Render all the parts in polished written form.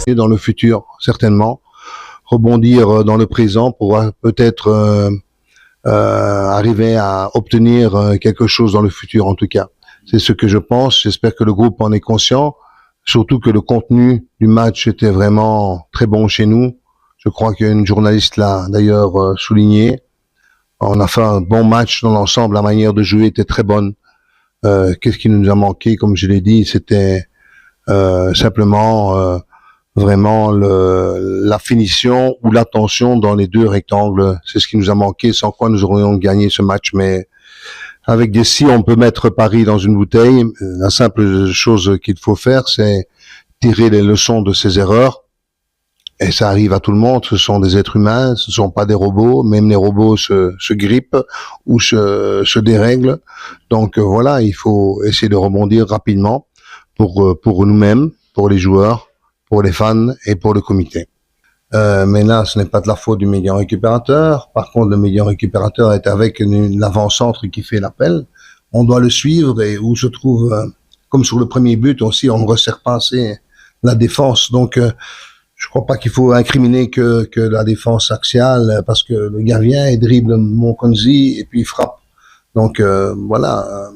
Et dans le futur, certainement, rebondir dans le présent pour peut-être arriver à obtenir quelque chose dans le futur, en tout cas. C'est ce que je pense. J'espère que le groupe en est conscient. Surtout que le contenu du match était vraiment très bon chez nous. Je crois qu'une journaliste l'a d'ailleurs souligné. On a fait un bon match dans l'ensemble. La manière de jouer était très bonne. Qu'est-ce qui nous a manqué, comme je l'ai dit, c'était simplement vraiment la finition ou l'attention dans les deux rectangles. C'est ce qui nous a manqué, sans quoi nous aurions gagné ce match. Mais avec des si, on peut mettre Paris dans une bouteille. La simple chose qu'il faut faire, c'est tirer les leçons de ces erreurs. Et ça arrive à tout le monde. Ce sont des êtres humains, ce ne sont pas des robots. Même les robots se grippent ou se dérèglent. Donc voilà, il faut essayer de rebondir rapidement pour nous-mêmes, pour les joueurs, pour les fans et pour le comité. Mais là, ce n'est pas de la faute du meilleur récupérateur. Par contre, le meilleur récupérateur est avec l'avant-centre qui fait l'appel. On doit le suivre et où se trouve, comme sur le premier but aussi, on ne resserre pas assez la défense. Donc, je crois pas qu'il faut incriminer que la défense axiale parce que le gars vient et dribble Monkonzi et puis il frappe. Donc, voilà.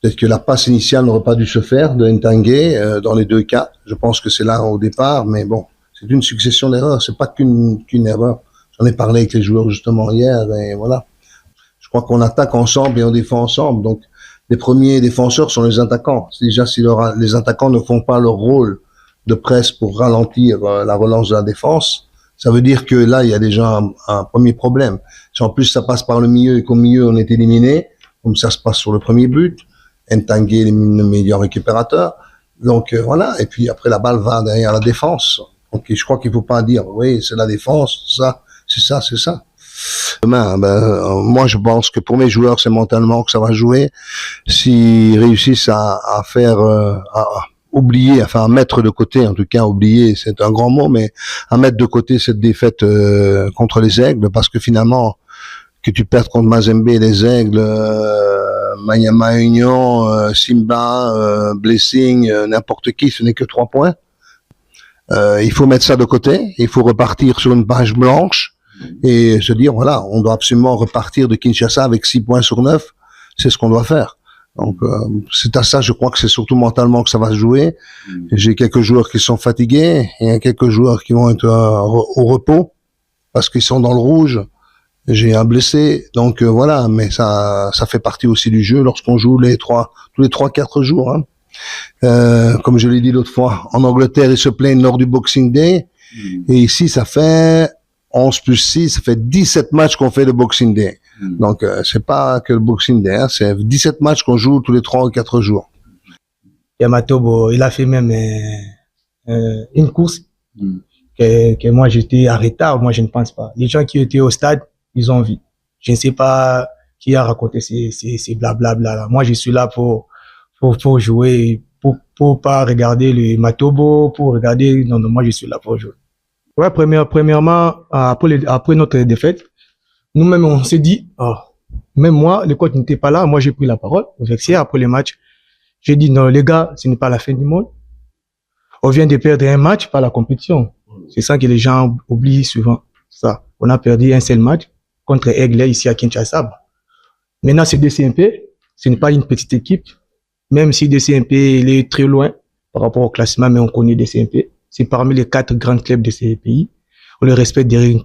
Peut-être que la passe initiale n'aurait pas dû se faire de Ntangué dans les deux cas. Je pense que c'est là au départ, mais bon. C'est une succession d'erreurs, c'est pas qu'une erreur. J'en ai parlé avec les joueurs justement hier et voilà. Je crois qu'on attaque ensemble et on défend ensemble. Donc les premiers défenseurs sont les attaquants. Déjà si les attaquants ne font pas leur rôle de presse pour ralentir la relance de la défense, ça veut dire que là il y a déjà un premier problème. Si en plus ça passe par le milieu et qu'au milieu on est éliminé, comme ça se passe sur le premier but, Ntangué le meilleur récupérateur. Donc voilà. Et puis après la balle va derrière la défense. Donc, je crois qu'il faut pas dire, oui, c'est la défense, c'est ça. Demain, moi, je pense que pour mes joueurs, c'est mentalement que ça va jouer. S'ils réussissent à faire, à oublier, enfin, à mettre de côté, en tout cas, oublier, c'est un grand mot, mais à mettre de côté cette défaite contre les Aigles, parce que finalement, que tu perdes contre Mazembe, les Aigles, Mayama Union, Simba, Blessing, n'importe qui, ce n'est que 3 points. Il faut mettre ça de côté, il faut repartir sur une page blanche et se dire, voilà, on doit absolument repartir de Kinshasa avec 6 points sur 9, c'est ce qu'on doit faire. Donc, c'est à ça, je crois que c'est surtout mentalement que ça va se jouer. J'ai quelques joueurs qui sont fatigués, il y a quelques joueurs qui vont être au repos parce qu'ils sont dans le rouge. J'ai un blessé, donc voilà, mais ça fait partie aussi du jeu lorsqu'on joue tous les 3-4 jours, hein. Comme je l'ai dit l'autre fois, en Angleterre, ils se plaignent lors du Boxing Day. Et ici, ça fait 11 plus 6, ça fait 17 matchs qu'on fait le Boxing Day. Donc, c'est pas que le Boxing Day, hein, c'est 17 matchs qu'on joue tous les 3 ou 4 jours. Yamatobo, il a fait même une course que moi, j'étais en retard. Moi, je ne pense pas. Les gens qui étaient au stade, ils ont vu. Je ne sais pas qui a raconté ces blablabla là. Moi, je suis là pour jouer, pour pas regarder le Matobo, pour regarder, non, moi je suis là pour jouer. Ouais, premièrement, après notre défaite, nous-mêmes on s'est dit, même moi, le coach n'était pas là, moi j'ai pris la parole, vexé après le match. J'ai dit, non les gars, ce n'est pas la fin du monde. On vient de perdre un match par la compétition. C'est ça que les gens oublient souvent, ça. On a perdu un seul match contre Aigle ici à Kinshasa. Maintenant c'est DCMP, ce n'est pas une petite équipe. Même si DCMP il est très loin par rapport au classement, mais on connaît DCMP. C'est parmi les 4 grands clubs de ces pays. On le respecte des rings.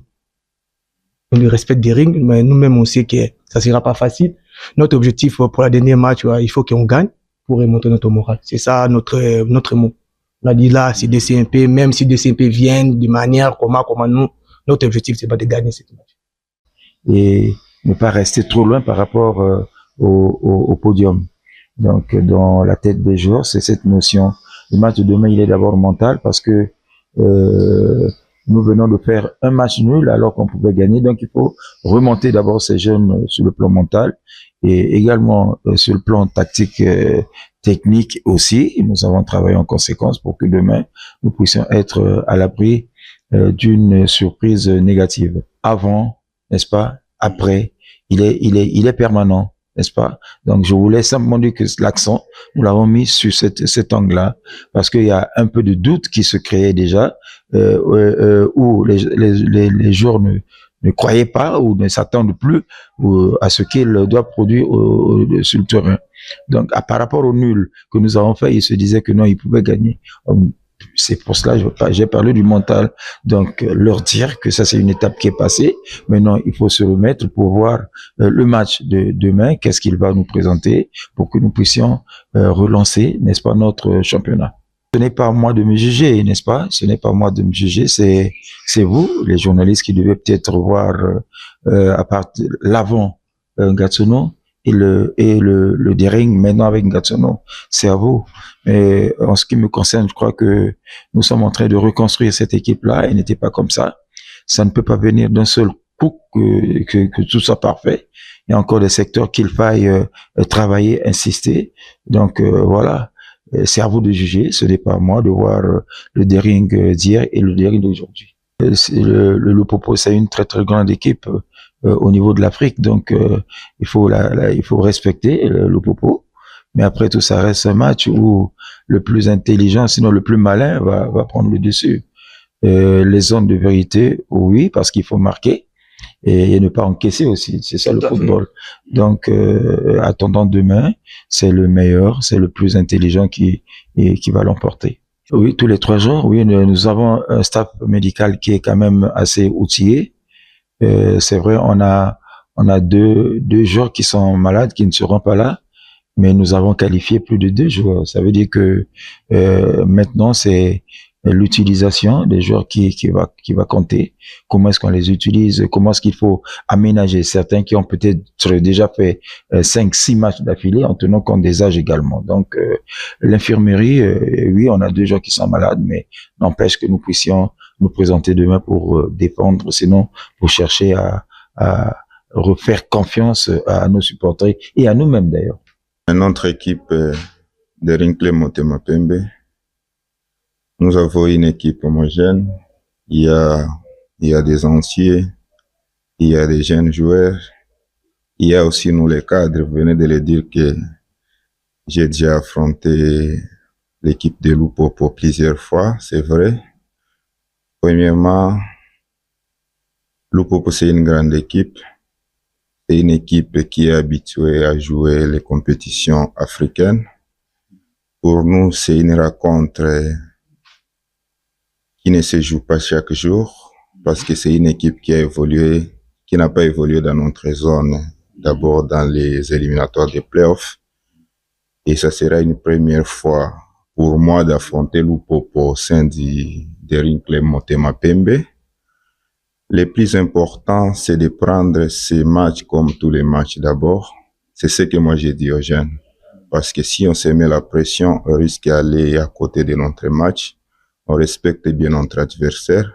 Mais nous-mêmes, on sait que ça sera pas facile. Notre objectif pour la dernière match, il faut qu'on gagne pour remonter notre morale. C'est ça notre mot. On a dit là, c'est DCMP, même si DCMP viennent de manière comment nous, notre objectif, c'est pas de gagner cette match. Et ne pas rester trop loin par rapport au podium. Donc, dans la tête des joueurs, c'est cette notion. Le match de demain, il est d'abord mental parce que nous venons de faire un match nul alors qu'on pouvait gagner. Donc, il faut remonter d'abord ces jeunes sur le plan mental et également sur le plan tactique, technique aussi. Nous avons travaillé en conséquence pour que demain, nous puissions être à l'abri d'une surprise négative. Avant, n'est-ce pas? Après, il est permanent. n'est-ce pas? Donc, je voulais simplement dire que l'accent, nous l'avons mis sur cet angle-là, parce qu'il y a un peu de doute qui se créait déjà, où les joueurs ne croyaient pas ou ne s'attendent plus à ce qu'ils doivent produire sur le terrain. Donc, par rapport au nul que nous avons fait, ils se disaient que non, ils pouvaient gagner. C'est pour cela que j'ai parlé du mental. Donc, leur dire que ça, c'est une étape qui est passée. Maintenant, il faut se remettre pour voir le match de demain, qu'est-ce qu'il va nous présenter pour que nous puissions relancer, n'est-ce pas, notre championnat. Ce n'est pas à moi de me juger, n'est-ce pas? Ce n'est pas à moi de me juger, c'est vous, les journalistes, qui devez peut-être voir à part l'avant Gatsuno et le Dering maintenant avec Gatsuno. C'est à vous. Et en ce qui me concerne, je crois que nous sommes en train de reconstruire cette équipe-là. Elle n'était pas comme ça. Ça ne peut pas venir d'un seul coup que tout soit parfait. Il y a encore des secteurs qu'il faille travailler, insister. Donc voilà. C'est à vous de juger, ce n'est pas à moi de voir le Dering d'hier et le Dering d'aujourd'hui. Le Lupopo, c'est une très très grande équipe au niveau de l'Afrique, donc il faut respecter le Lupopo. Mais après tout, ça reste un match où le plus intelligent, sinon le plus malin, va prendre le dessus. Les zones de vérité, oui, parce qu'il faut marquer et ne pas encaisser aussi. C'est ça le football. Donc, attendant demain, c'est le meilleur, c'est le plus intelligent qui va l'emporter. Oui, tous les 3 jours, oui, nous avons un staff médical qui est quand même assez outillé. C'est vrai, on a 2 joueurs qui sont malades, qui ne seront pas là, mais nous avons qualifié plus de 2 joueurs. Ça veut dire que maintenant, c'est l'utilisation des joueurs qui va compter. Comment est-ce qu'on les utilise? Comment est-ce qu'il faut aménager? Certains qui ont peut-être déjà fait 5-6 matchs d'affilée en tenant compte des âges également. Donc, l'infirmerie, oui, on a 2 joueurs qui sont malades, mais n'empêche que nous puissions nous présenter demain pour défendre, sinon pour chercher à refaire confiance à nos supporters et à nous-mêmes d'ailleurs. Notre équipe de Rinkley Motema Pembe, nous avons une équipe homogène. Il y a des anciens, il y a des jeunes joueurs, il y a aussi nous les cadres. Vous venez de le dire que j'ai déjà affronté l'équipe de Lupopo plusieurs fois, c'est vrai. Premièrement, Lupopo c'est une grande équipe. C'est une équipe qui est habituée à jouer les compétitions africaines. Pour nous, c'est une rencontre qui ne se joue pas chaque jour, parce que c'est une équipe qui a évolué, qui n'a pas évolué dans notre zone, d'abord dans les éliminatoires des playoffs. Et ça sera une première fois pour moi d'affronter Lupopo au sein de Rinkley Motema Pembe. Le plus important, c'est de prendre ces matchs comme tous les matchs d'abord. C'est ce que moi j'ai dit aux jeunes. Parce que si on se met la pression, on risque d'aller à côté de notre match. On respecte bien notre adversaire.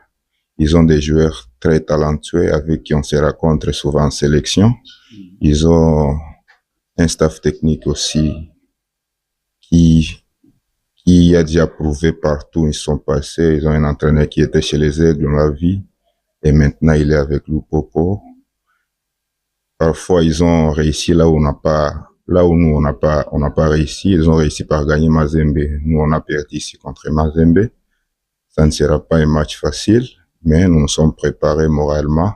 Ils ont des joueurs très talentueux avec qui on se rencontre souvent en sélection. Ils ont un staff technique aussi qui a déjà prouvé partout où ils sont passés. Ils ont un entraîneur qui était chez les Aigles, on l'a vu, et maintenant il est avec Lupopo. Parfois ils ont réussi là où nous on n'a pas réussi. Ils ont réussi par gagner Mazembe. Nous on a perdu ici contre Mazembe. Ça ne sera pas un match facile, mais nous nous sommes préparés moralement.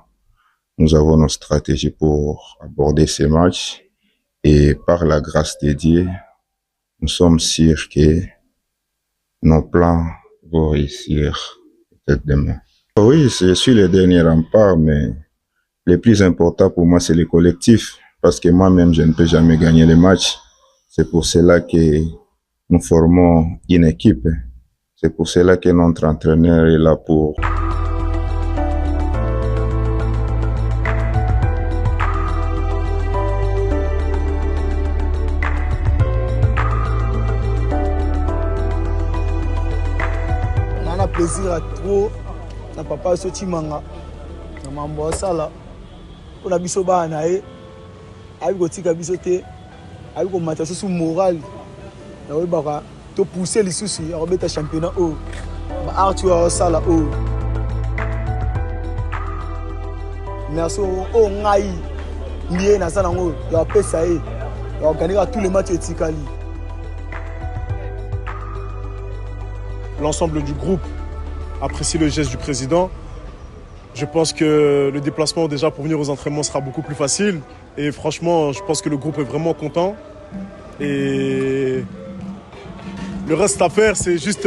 Nous avons nos stratégies pour aborder ces matchs et par la grâce de Dieu, nous sommes sûrs que nos plans vont réussir peut-être demain. Oui, je suis le dernier rempart, mais le plus important pour moi, c'est le collectif, parce que moi-même, je ne peux jamais gagner les matchs. C'est pour cela que nous formons une équipe. C'est pour cela que notre entraîneur est là pour... On a plaisir à trop. Na papa soti manga. Na mambo sala. On a biso ba na e. Abi ko tika biso te. Abi ko mata sous moral. Na we baka to pousser les soucis à remettre championnat haut. Ba Arthur sala haut. Merci au ngai. Lié na sala ngo. Ya pesa e. On va gagner à tous les matchs et Tikali. L'ensemble du groupe apprécie le geste du président. Je pense que le déplacement déjà pour venir aux entraînements sera beaucoup plus facile. Et franchement, je pense que le groupe est vraiment content. Et le reste à faire, c'est juste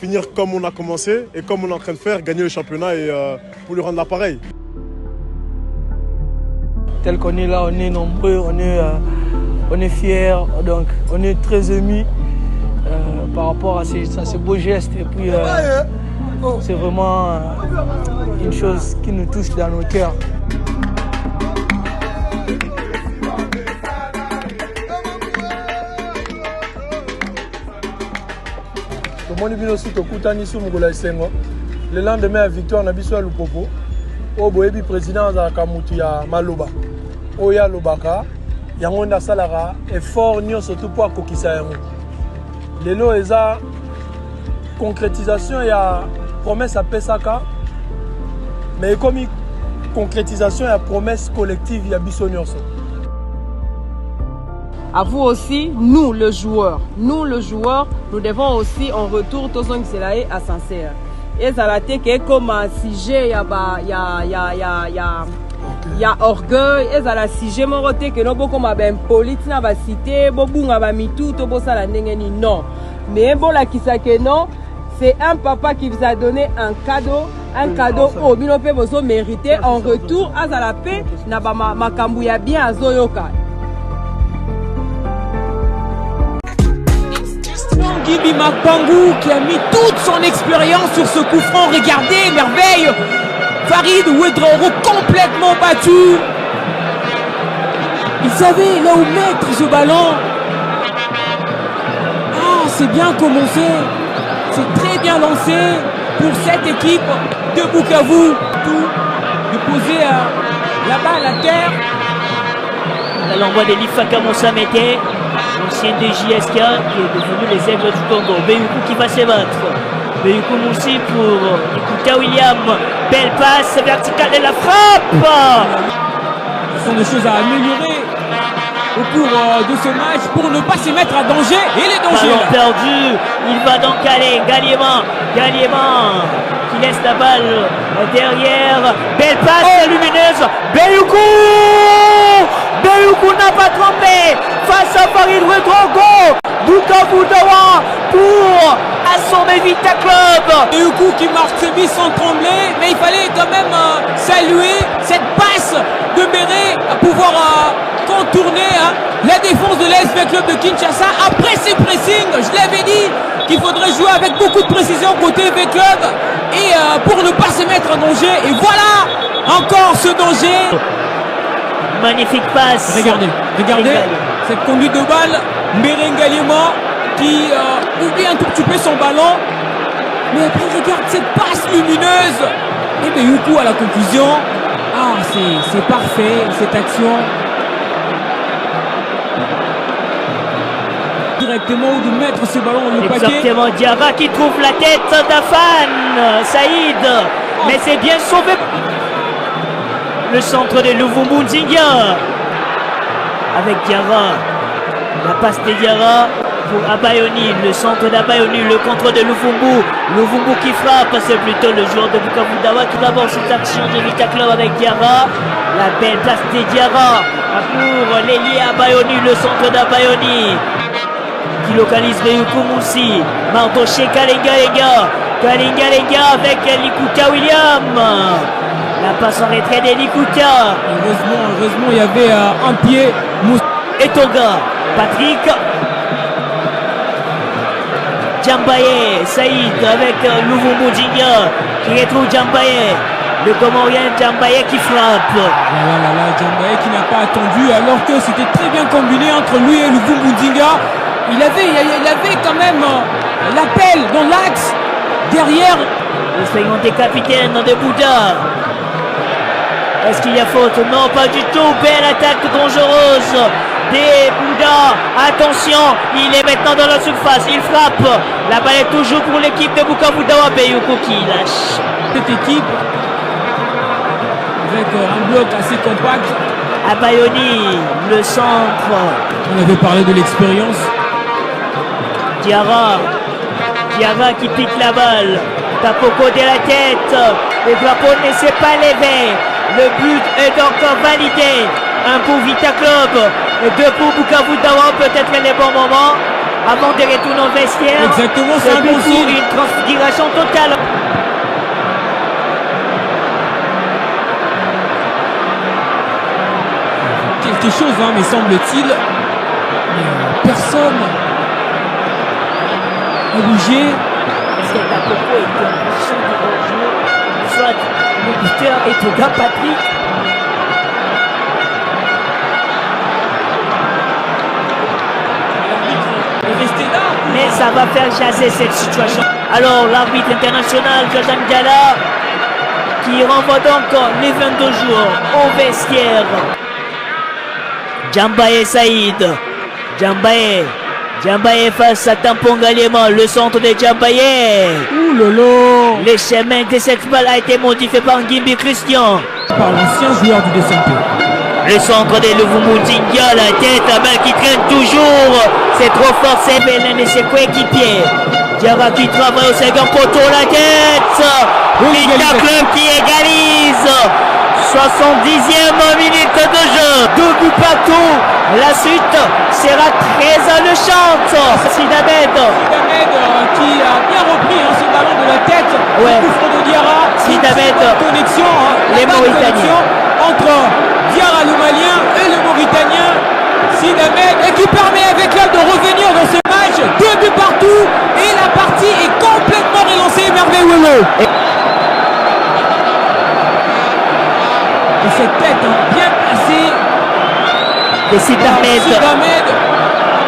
finir comme on a commencé et comme on est en train de faire, gagner le championnat et pour lui rendre l'appareil. Tel qu'on est là, on est nombreux, on est fiers, donc on est très émus par rapport à ces beaux gestes. Et puis c'est vraiment une chose qui nous touche dans nos cœurs. Le lendemain à victoire, on a vu Lupopo. Le président de la Maloba. Oya Lobaka, Yangonda Salara, effort surtout pour Kokisa Yango. Lelo eza concrétisation et promesse à Pesaka, mais comme concrétisation et promesse collective, il y a Bissonioso. À vous aussi, nous le joueur, nous devons aussi en retour tous ceux qui à sincère. Et ça l'a été comme un sujet, il y a orgueil, et ça l'a sujet moroté que nous beaucoup ma ben politique na va citer, beaucoup na va mitou, tout ça la n'engeni non. Mais bon la qui ça que non, c'est un papa qui vous a donné un cadeau au binope bozo mérité en retour à la paix na ba makambuya bien à Zoyoka. Gibi Makpangou qui a mis toute son expérience sur ce coup franc. Regardez, merveille. Farid Ouedraogo complètement battu. Il savait là où mettre ce ballon. Ah, c'est bien commencé. C'est très bien lancé pour cette équipe de Bukavu. Tout de poser la balle à terre. L'envoi d'Elifaka Monsamete, l'ancien de JSK qui est devenu les Aigles du Congo. Beyoukou qui va se battre. Beyoukou Moussi pour Ikuta William. Belle passe verticale et la frappe. Ce sont des choses à améliorer au cours de ce match pour ne pas se mettre à danger. Et les dangers ballon perdu. Il va donc aller. Galiéman qui laisse la balle derrière. Belle passe lumineuse. Beyoukou n'a pas trompé face à Farid Ouedraogo. Bukavu Dawa pour assommer Vita Club. Beyoukou qui marque ses buts sans trembler, mais il fallait quand même saluer cette passe de Béré à pouvoir contourner la défense de l'ASV Club de Kinshasa. Après ces pressings, je l'avais dit qu'il faudrait jouer avec beaucoup de précision côté V Club et pour ne pas se mettre en danger. Et voilà encore ce danger. Magnifique passe. Regardez cette conduite de balle. Mbérengaliema qui oublie un tout petit peu son ballon. Mais après regarde cette passe lumineuse. Et Beyoukou à la conclusion. Ah, c'est parfait cette action. Directement ou de mettre ce ballon le paquet. Exactement, Diarra qui trouve la tête d'Afan Saïd. Mais c'est bien sauvé. Le centre de Luvumbu Nzinga avec Diarra, la passe de Diarra pour Abayoni, le centre d'Abayoni, le contre de Luvumbu qui frappe, c'est plutôt le joueur de Bukavu Dawa qui va avoir cette action de Vita Club avec Diarra, la belle passe de Diarra pour l'ailier Abayoni, le centre d'Abayoni qui localise Beyoukou Moussi, Mardoché Kalinga avec Likuta William. La passe en retrait d'Elikuta. Heureusement, il y avait un pied. Et Tonga, Patrick. Djambaye, Saïd avec Luvumbu Nzinga qui retrouve Djambaye. Le Comorien Djambaye qui frappe. Djambaye qui n'a pas attendu alors que c'était très bien combiné entre lui et Luvumbu Nzinga. Il avait quand même l'appel dans l'axe derrière. L'expérimenté capitaine de Bouddha. Est-ce qu'il y a faute? Non, pas du tout. Belle attaque dangereuse des Bouddha. Attention, il est maintenant dans la surface. Il frappe. La balle est toujours pour l'équipe de Bukavu Dawa. Beyoukou qui lâche. Cette équipe, avec un bloc assez compact, Abayoni, le centre. On avait parlé de l'expérience. Diarra qui pique la balle. Tapoko de la tête. Le drapeau ne s'est pas levé. Le but est donc validé. Un pour Vita Club et 2 pour Bukavu Dawa. Peut-être les bons moments avant de retourner au vestiaire. Exactement, c'est un bon signe. Une transfiguration totale. Quelque chose, hein, mais semble-t-il, personne n'a bougé. Est-ce que Tapoko est en position de rejouer? Soit le buteur est au gars Patrick. Mais ça va faire chasser cette situation. Alors l'arbitre international Jordan Gala qui renvoie donc les 22 jours au vestiaire. Djambaye Saïd. Djambaye face à Tampon Galiema, le centre de Djambaye. Ouh lolo. Le chemin de cette balle a été modifié par Ngimbi Christian. Par l'ancien joueur du DSMP. Le centre de Luvumudinga, la tête, la balle qui traîne toujours. C'est trop fort, c'est l'un de ses coéquipiers. Diarra qui travaille au second poteau, la tête. Vita Club qui égalise. 70e minute de jeu. 2 buts partout. La suite sera très alléchante. Sidamed Qui a bien repris ce ballon de la tête. Ouais. Le coup franc de Diarra. Sidamed. Connexion. Les Mauritaniens. Entre Diarra le Malien et le Mauritanien. Sidamed et qui permet avec l'homme de revenir dans ce match. 2 buts partout. Et la partie est complètement relancée. Merveilleux. Et cette tête bien placée de Sidamed,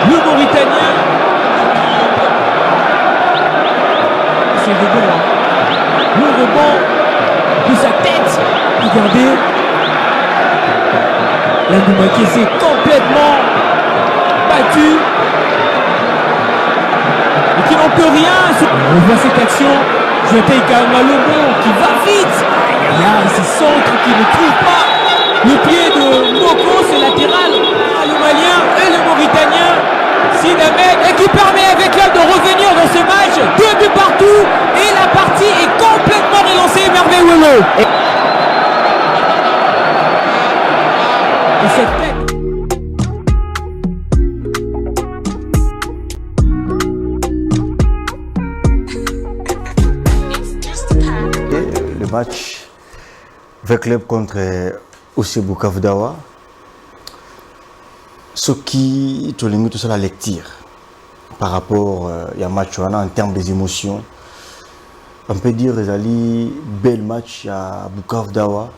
le Mauritanien. C'est le rebond. Le rebond de sa tête. Regardez. Landouma qui s'est complètement battu. Et qui n'en peut rien. On voit cette action. Jeté Kalmalomo qui va vite. Il y a ces centres qui ne trouvent pas le pied de Moko, c'est latéral. Le Malien et le Mauritanien. Sidamed et qui permet avec l'homme de revenir dans ce match. 2 buts partout et la partie est complètement relancée. Merveilleux. Et cette tête. Le match avec club contre aussi Bukavu Dawa, ce qui te limite tout ça la lecture par rapport à un match en termes des émotions. On peut dire que c'est un bel match à Bukavu Dawa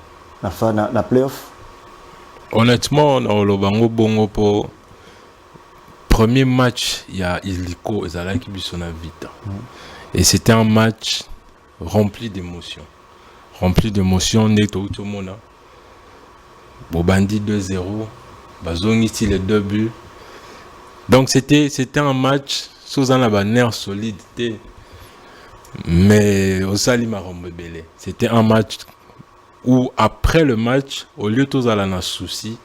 dans la playoff. Honnêtement, on a eu bongo pour premier match, il y a Iliko et Zala qui sont vite. Et c'était un match rempli d'émotions. Rempli d'émotions, neto tout le monde. Bobandi 2-0, Bazong ici les 2 buts. Donc c'était un match sous un nerf solide. Mais au Salima Rombebele, c'était un match où après le match, au lieu de tous aller souci,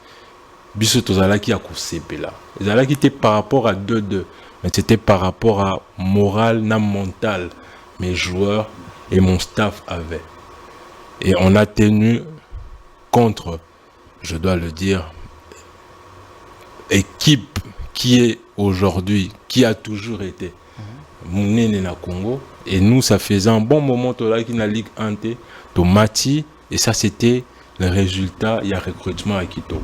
biso tozala qui a coursé là. Zala qui était par rapport à 2-2, mais c'était par rapport à moral, na mental, mes joueurs et mon staff avaient. Et on a tenu contre, je dois le dire, équipe qui est aujourd'hui, qui a toujours été Mounene na Congo. Et nous, ça faisait un bon moment là qui na Ligue 1 to Mati. Et ça, c'était le résultat, il y a recrutement à Quito.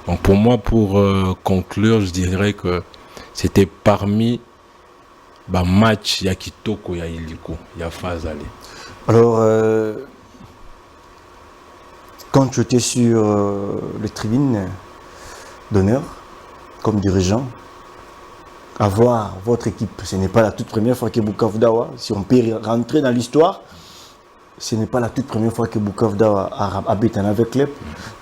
Donc pour moi, pour conclure, je dirais que c'était parmi match, il y a Kitoko, il y a Iliko, il y a Fazale. Alors, quand tu étais sur le tribune d'honneur, comme dirigeant, avoir votre équipe, ce n'est pas la toute première fois que Bukavu Dawa, si on peut rentrer dans l'histoire, ce n'est pas la toute première fois que Bukavu Dawa habite avec club.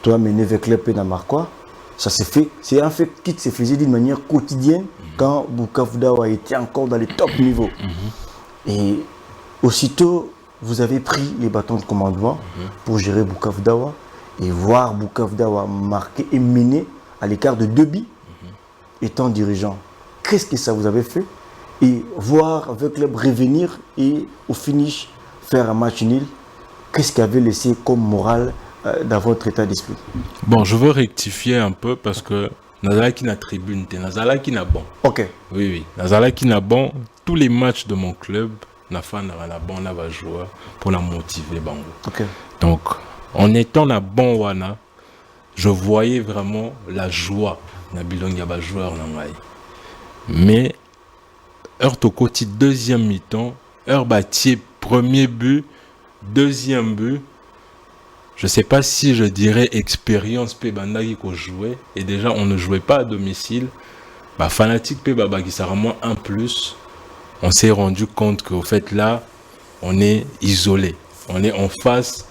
Toi, mené avec club et dans Marquois, ça s'est fait. C'est un fait qui se faisait d'une manière quotidienne quand Bukavu Dawa était encore dans les top niveaux. Et aussitôt, vous avez pris les bâtons de commandement pour gérer Bukavu Dawa. et voir Bukavu Dawa marquer et mener à l'écart de 2 buts, étant dirigeant, qu'est-ce que ça vous avait fait? Et voir votre club revenir et au finish faire un match nul, qu'est-ce qui avait laissé comme morale dans votre état d'esprit? Bon, je veux rectifier un peu parce que Nazala qui n'a tribune, Nazala qui n'a bon. Ok. Oui. Nazala qui n'a bon, tous les matchs de mon club, n'a pas la bon, n'a pas joueur pour la motiver. Bango. Ok. Donc, en étant la bon wana, je voyais vraiment la joie. Nabilong yaba joueur nangai. Mais heure au côté deuxième mi-temps, heure bâtie premier but, deuxième but. Je sais pas si je dirais expérience pe bandagi qu'on jouait et déjà on ne jouait pas à domicile. Bah fanatique pe baba qui sera moins un plus. On s'est rendu compte qu'au fait là, on est isolé. On est en face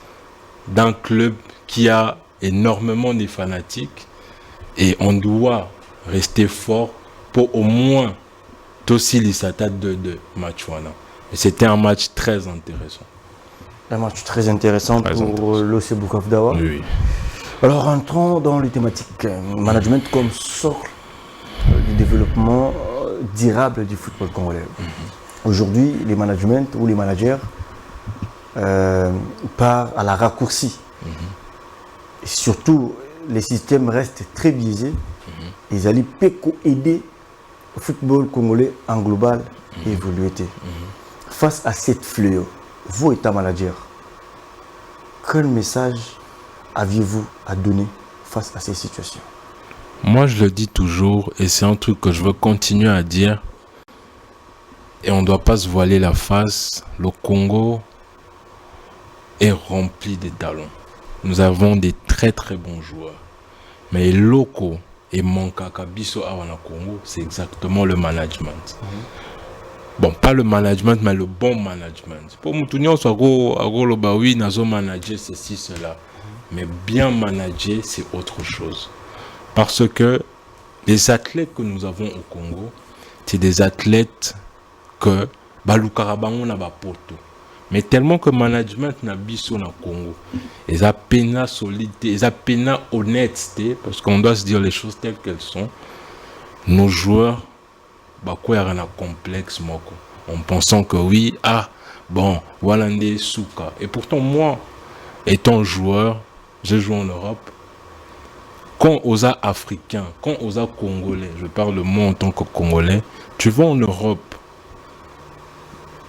d'un club qui a énormément de fanatiques et on doit rester fort pour au moins aussi les attaques de match. Et c'était un match très intéressant. Un match très intéressant pour l'OC Bukavu Dawa. Oui. Alors entrons dans les thématiques management comme socle du développement durable du football congolais. Aujourd'hui, les managements ou les managers partent à la raccourci. Et surtout, les systèmes restent très biaisés. Ils allaient aider le football congolais en global et évoluer. Face à cette fléau, vous, état manager, quel message aviez-vous à donner face à ces situations? Moi, je le dis toujours, et c'est un truc que je veux continuer à dire, et on ne doit pas se voiler la face, le Congo est rempli de talents. Nous avons des très très bons joueurs. Mais les locaux et Mankaka Biso Awana Congo, c'est exactement le management. Bon, pas le management, mais le bon management. Pour Moutounion, soit oui, nazo manager ceci, cela. Mais bien manager, c'est autre chose. Parce que les athlètes que nous avons au Congo, c'est des athlètes que Balukarabango n'a pas poto. Mais tellement que management n'a biso na Congo, ils ont peine solidité, ils ont peine honnêteté, parce qu'on doit se dire les choses telles qu'elles sont. Nos joueurs, il y a un complexe, en pensant que oui, Walande Souka. Et pourtant, moi, étant joueur, j'ai joué en Europe. Quand aux Africains, quand aux Congolais, je parle de moi en tant que Congolais, tu vas en Europe,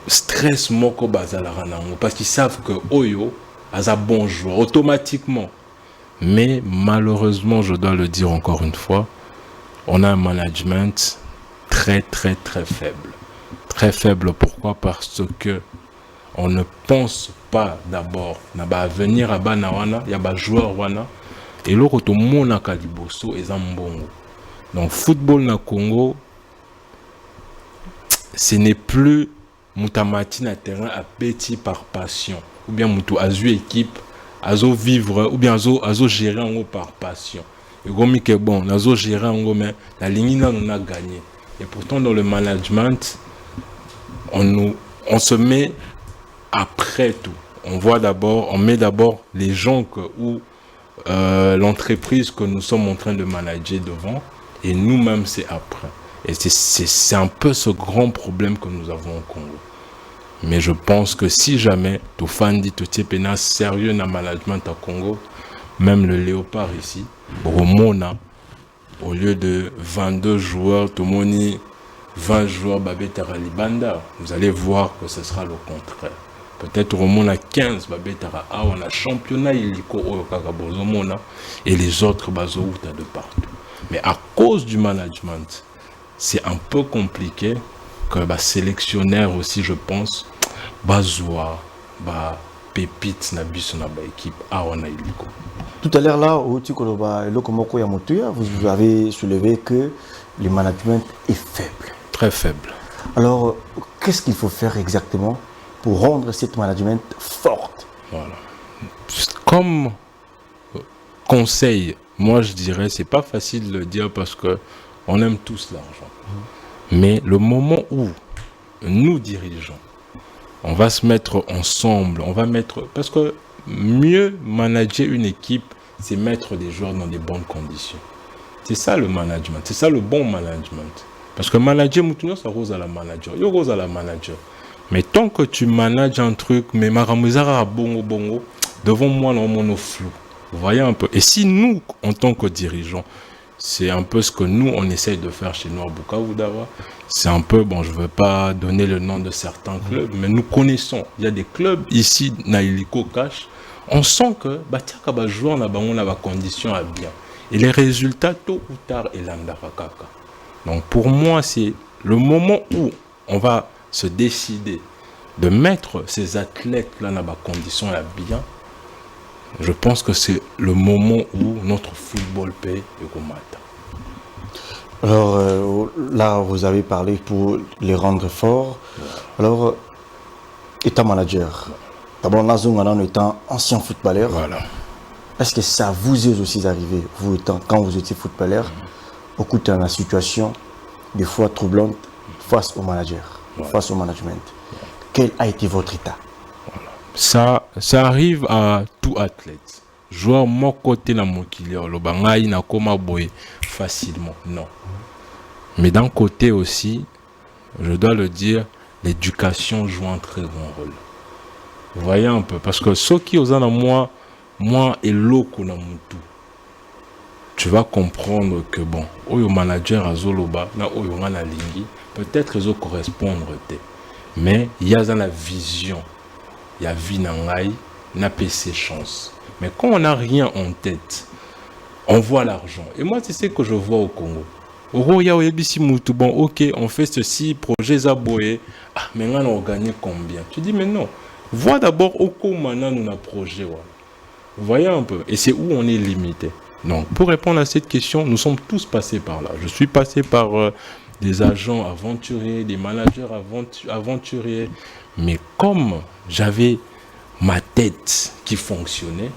stress moko bazalaranango parce qu'ils savent que Oyo a un bon joueur automatiquement. Mais malheureusement, je dois le dire encore une fois, on a un management très très très faible. Très faible, pourquoi? Parce que on ne pense pas d'abord à venir à Banawana, il y a des joueurs wana et l'autre tout le monde a Kaliboso et Zambongo. Donc football na Congo, ce n'est plus Moutamati na terrain à petit par passion ou bien Moutou azu équipe azo vivre ou bien azo gérer en par passion. Et comme que bon, azo gérer en mais la ligne on a gagné. Et pourtant dans le management, on se met après tout. On met d'abord les gens ou l'entreprise que nous sommes en train de manager devant et nous-mêmes c'est après. Et c'est un peu ce grand problème que nous avons au Congo. Mais je pense que si jamais tout fan dit tout est sérieux dans le management au Congo, même le Léopard ici, au lieu de 22 joueurs, tout le monde 20 joueurs Babetara Libanda, vous allez voir que ce sera le contraire. Peut-être au monde à 15 Babetara, on a championnat illico au Kakabozomona et les autres Bazouta de partout. Mais à cause du management, c'est un peu compliqué que sélectionnaire aussi, je pense, Bazoua, Pépite, Nabiso, équipe, on a illico. Tout à l'heure là, vous avez soulevé que le management est faible. Très faible. Alors, qu'est-ce qu'il faut faire exactement pour rendre cette management forte? Voilà. Comme conseil, moi je dirais, c'est pas facile de le dire parce que on aime tous l'argent. Mais le moment où nous dirigeons, on va se mettre ensemble, parce que mieux manager une équipe, c'est mettre des joueurs dans des bonnes conditions. C'est ça le management, c'est ça le bon management. Parce que manager, ça rose à la manager, il rose à la manager. Mais tant que tu manages un truc, mais maramuzara bongo, devant moi, non, mon flou. Vous voyez un peu. Et si nous, en tant que dirigeants, c'est un peu ce que nous, on essaye de faire chez nous à Bukavu Dawa. C'est un peu, bon, je ne veux pas donner le nom de certains clubs, mais nous connaissons. Il y a des clubs ici, Naïliko Cash, on sent que, tiens, jouer on a la condition à bien. Et les résultats, tôt ou tard, ils l'andarakaka. Donc pour moi, c'est le moment où on va se décider de mettre ces athlètes-là dans la condition à bien. Je pense que c'est le moment où notre football paye et qu'on m'attend. Alors là, vous avez parlé pour les rendre forts. Alors, étant manager, d'abord, en étant ancien footballeur, voilà. Est-ce que ça vous est aussi arrivé, vous étant, quand vous étiez footballeur, au coup de la situation, des fois troublante, face au manager, face au management? Quel a été votre état? Ça arrive à tout athlète. Joueur mon côté na mokilio le bangai na koma boy facilement, non. Mais d'un côté aussi, je dois le dire, l'éducation joue un très grand rôle. Vous voyez un peu, parce que ceux qui osent en moi et l'oko na mutu, tu vas comprendre que bon, oyo manager azoloba na oyo na lingi, peut-être ils correspondre mais il y a dans la vision. Il y a vie nangai, n'a pas ses chances. Mais quand on n'a rien en tête, on voit l'argent. Et moi, c'est ce que je vois au Congo. Bon, ok, on fait ceci, projet Zaboé. Ah, mais on a gagné combien? Tu dis, mais non. Vois d'abord au Congo, maintenant, nous avons un projet. Ouais. Vous voyez un peu. Et c'est où on est limité. Donc, pour répondre à cette question, nous sommes tous passés par là. Je suis passé par des agents aventuriers, des managers aventuriers. Mais comme j'avais ma tête qui fonctionnait,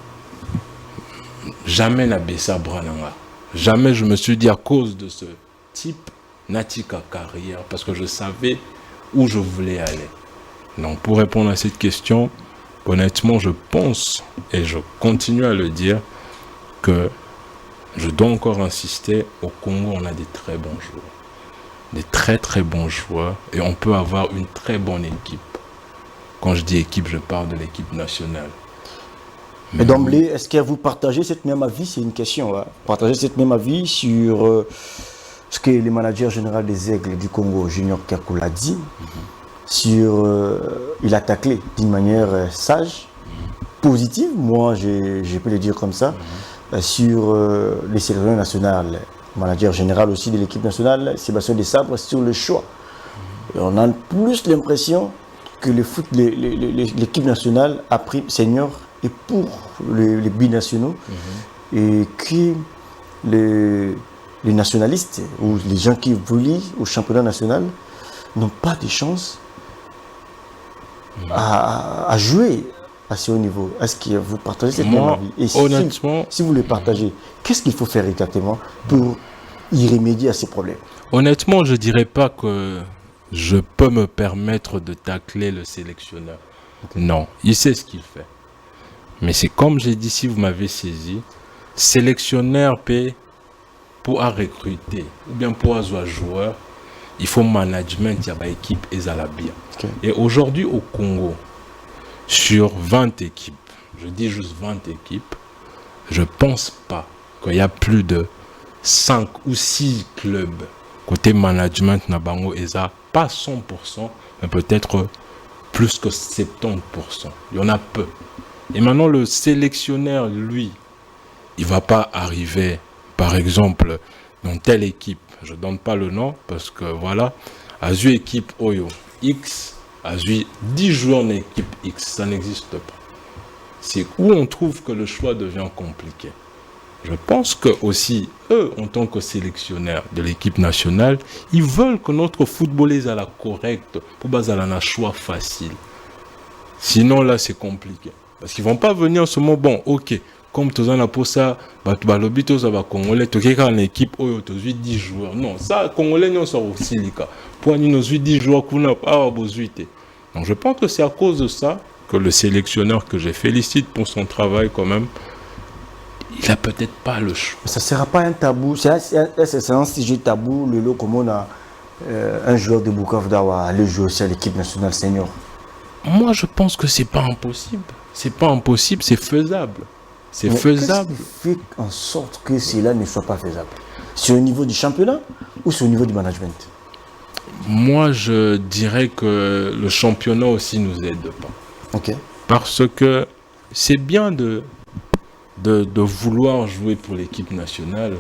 jamais n'a baissé Brananga. Jamais je me suis dit à cause de ce type Natika carrière, parce que je savais où je voulais aller. Donc pour répondre à cette question, honnêtement je pense, et je continue à le dire, que je dois encore insister, au Congo on a des très bons joueurs. Des très très bons joueurs, et on peut avoir une très bonne équipe. Quand je dis équipe, je parle de l'équipe nationale. Mais d'emblée, est-ce que vous partagez cette même avis? C'est une question. Hein? Partagez cette même avis sur ce que le manager général des Aigles du Congo, Junior Kakou, l'a dit. Sur, il a taclé d'une manière sage, positive, moi je peux le dire comme ça, sur les sélections nationales. Manager général aussi de l'équipe nationale, Sébastien Desabre, sur le choix. Et on a plus l'impression que l'équipe nationale a pris senior et pour les binationaux et que les nationalistes ou les gens qui voulaient au championnat national n'ont pas de chance à jouer à ce haut niveau. Est-ce que vous partagez cette même avis? Et honnêtement, si vous le partagez, qu'est-ce qu'il faut faire exactement pour y remédier à ces problèmes? Honnêtement, je ne dirais pas que je peux me permettre de tacler le sélectionneur. Non, il sait ce qu'il fait. Mais c'est comme j'ai dit, si vous m'avez saisi, sélectionneur paie pour recruter, ou bien pour avoir joueur, il faut management, il y a une équipe et ça la bien. Et aujourd'hui au Congo, sur 20 équipes, je dis juste 20 équipes, je ne pense pas qu'il y a plus de 5 ou 6 clubs côté management Nabango et ça, pas 100%, mais peut-être plus que 70%. Il y en a peu. Et maintenant, le sélectionneur, lui, il ne va pas arriver, par exemple, dans telle équipe. Je ne donne pas le nom parce que voilà, à une équipe Oyo X, à 10 joueurs en équipe X, ça n'existe pas. C'est où on trouve que le choix devient compliqué. Je pense que aussi, eux, en tant que sélectionneurs de l'équipe nationale, ils veulent que notre footballeur ait la correcte pour baser un choix facile. Sinon, là, c'est compliqué. Parce qu'ils ne vont pas venir ce moment, bon, ok, comme tu as pour ça, balobi to za ba Congolais, tu as une équipe où tu as 10 joueurs. Non, ça, Congolais, non, ça aussi, les cas. Pour nous, 10 joueurs qu'on n'a pas besoin. Donc, je pense que c'est à cause de ça que le sélectionneur, que je félicite pour son travail quand même, il n'a peut-être pas le choix. Ça ne sera pas un tabou, c'est un sujet tabou, le lot comme on a un joueur de Bukavu Dawa aller jouer aussi à l'équipe nationale senior. Moi, je pense que c'est pas impossible. C'est pas impossible, c'est faisable. C'est faisable. Qu'est-ce qui fait en sorte que cela ne soit pas faisable? C'est au niveau du championnat ou c'est au niveau du management? Moi, je dirais que le championnat aussi nous aide pas. Ok. Parce que c'est bien de vouloir jouer pour l'équipe nationale,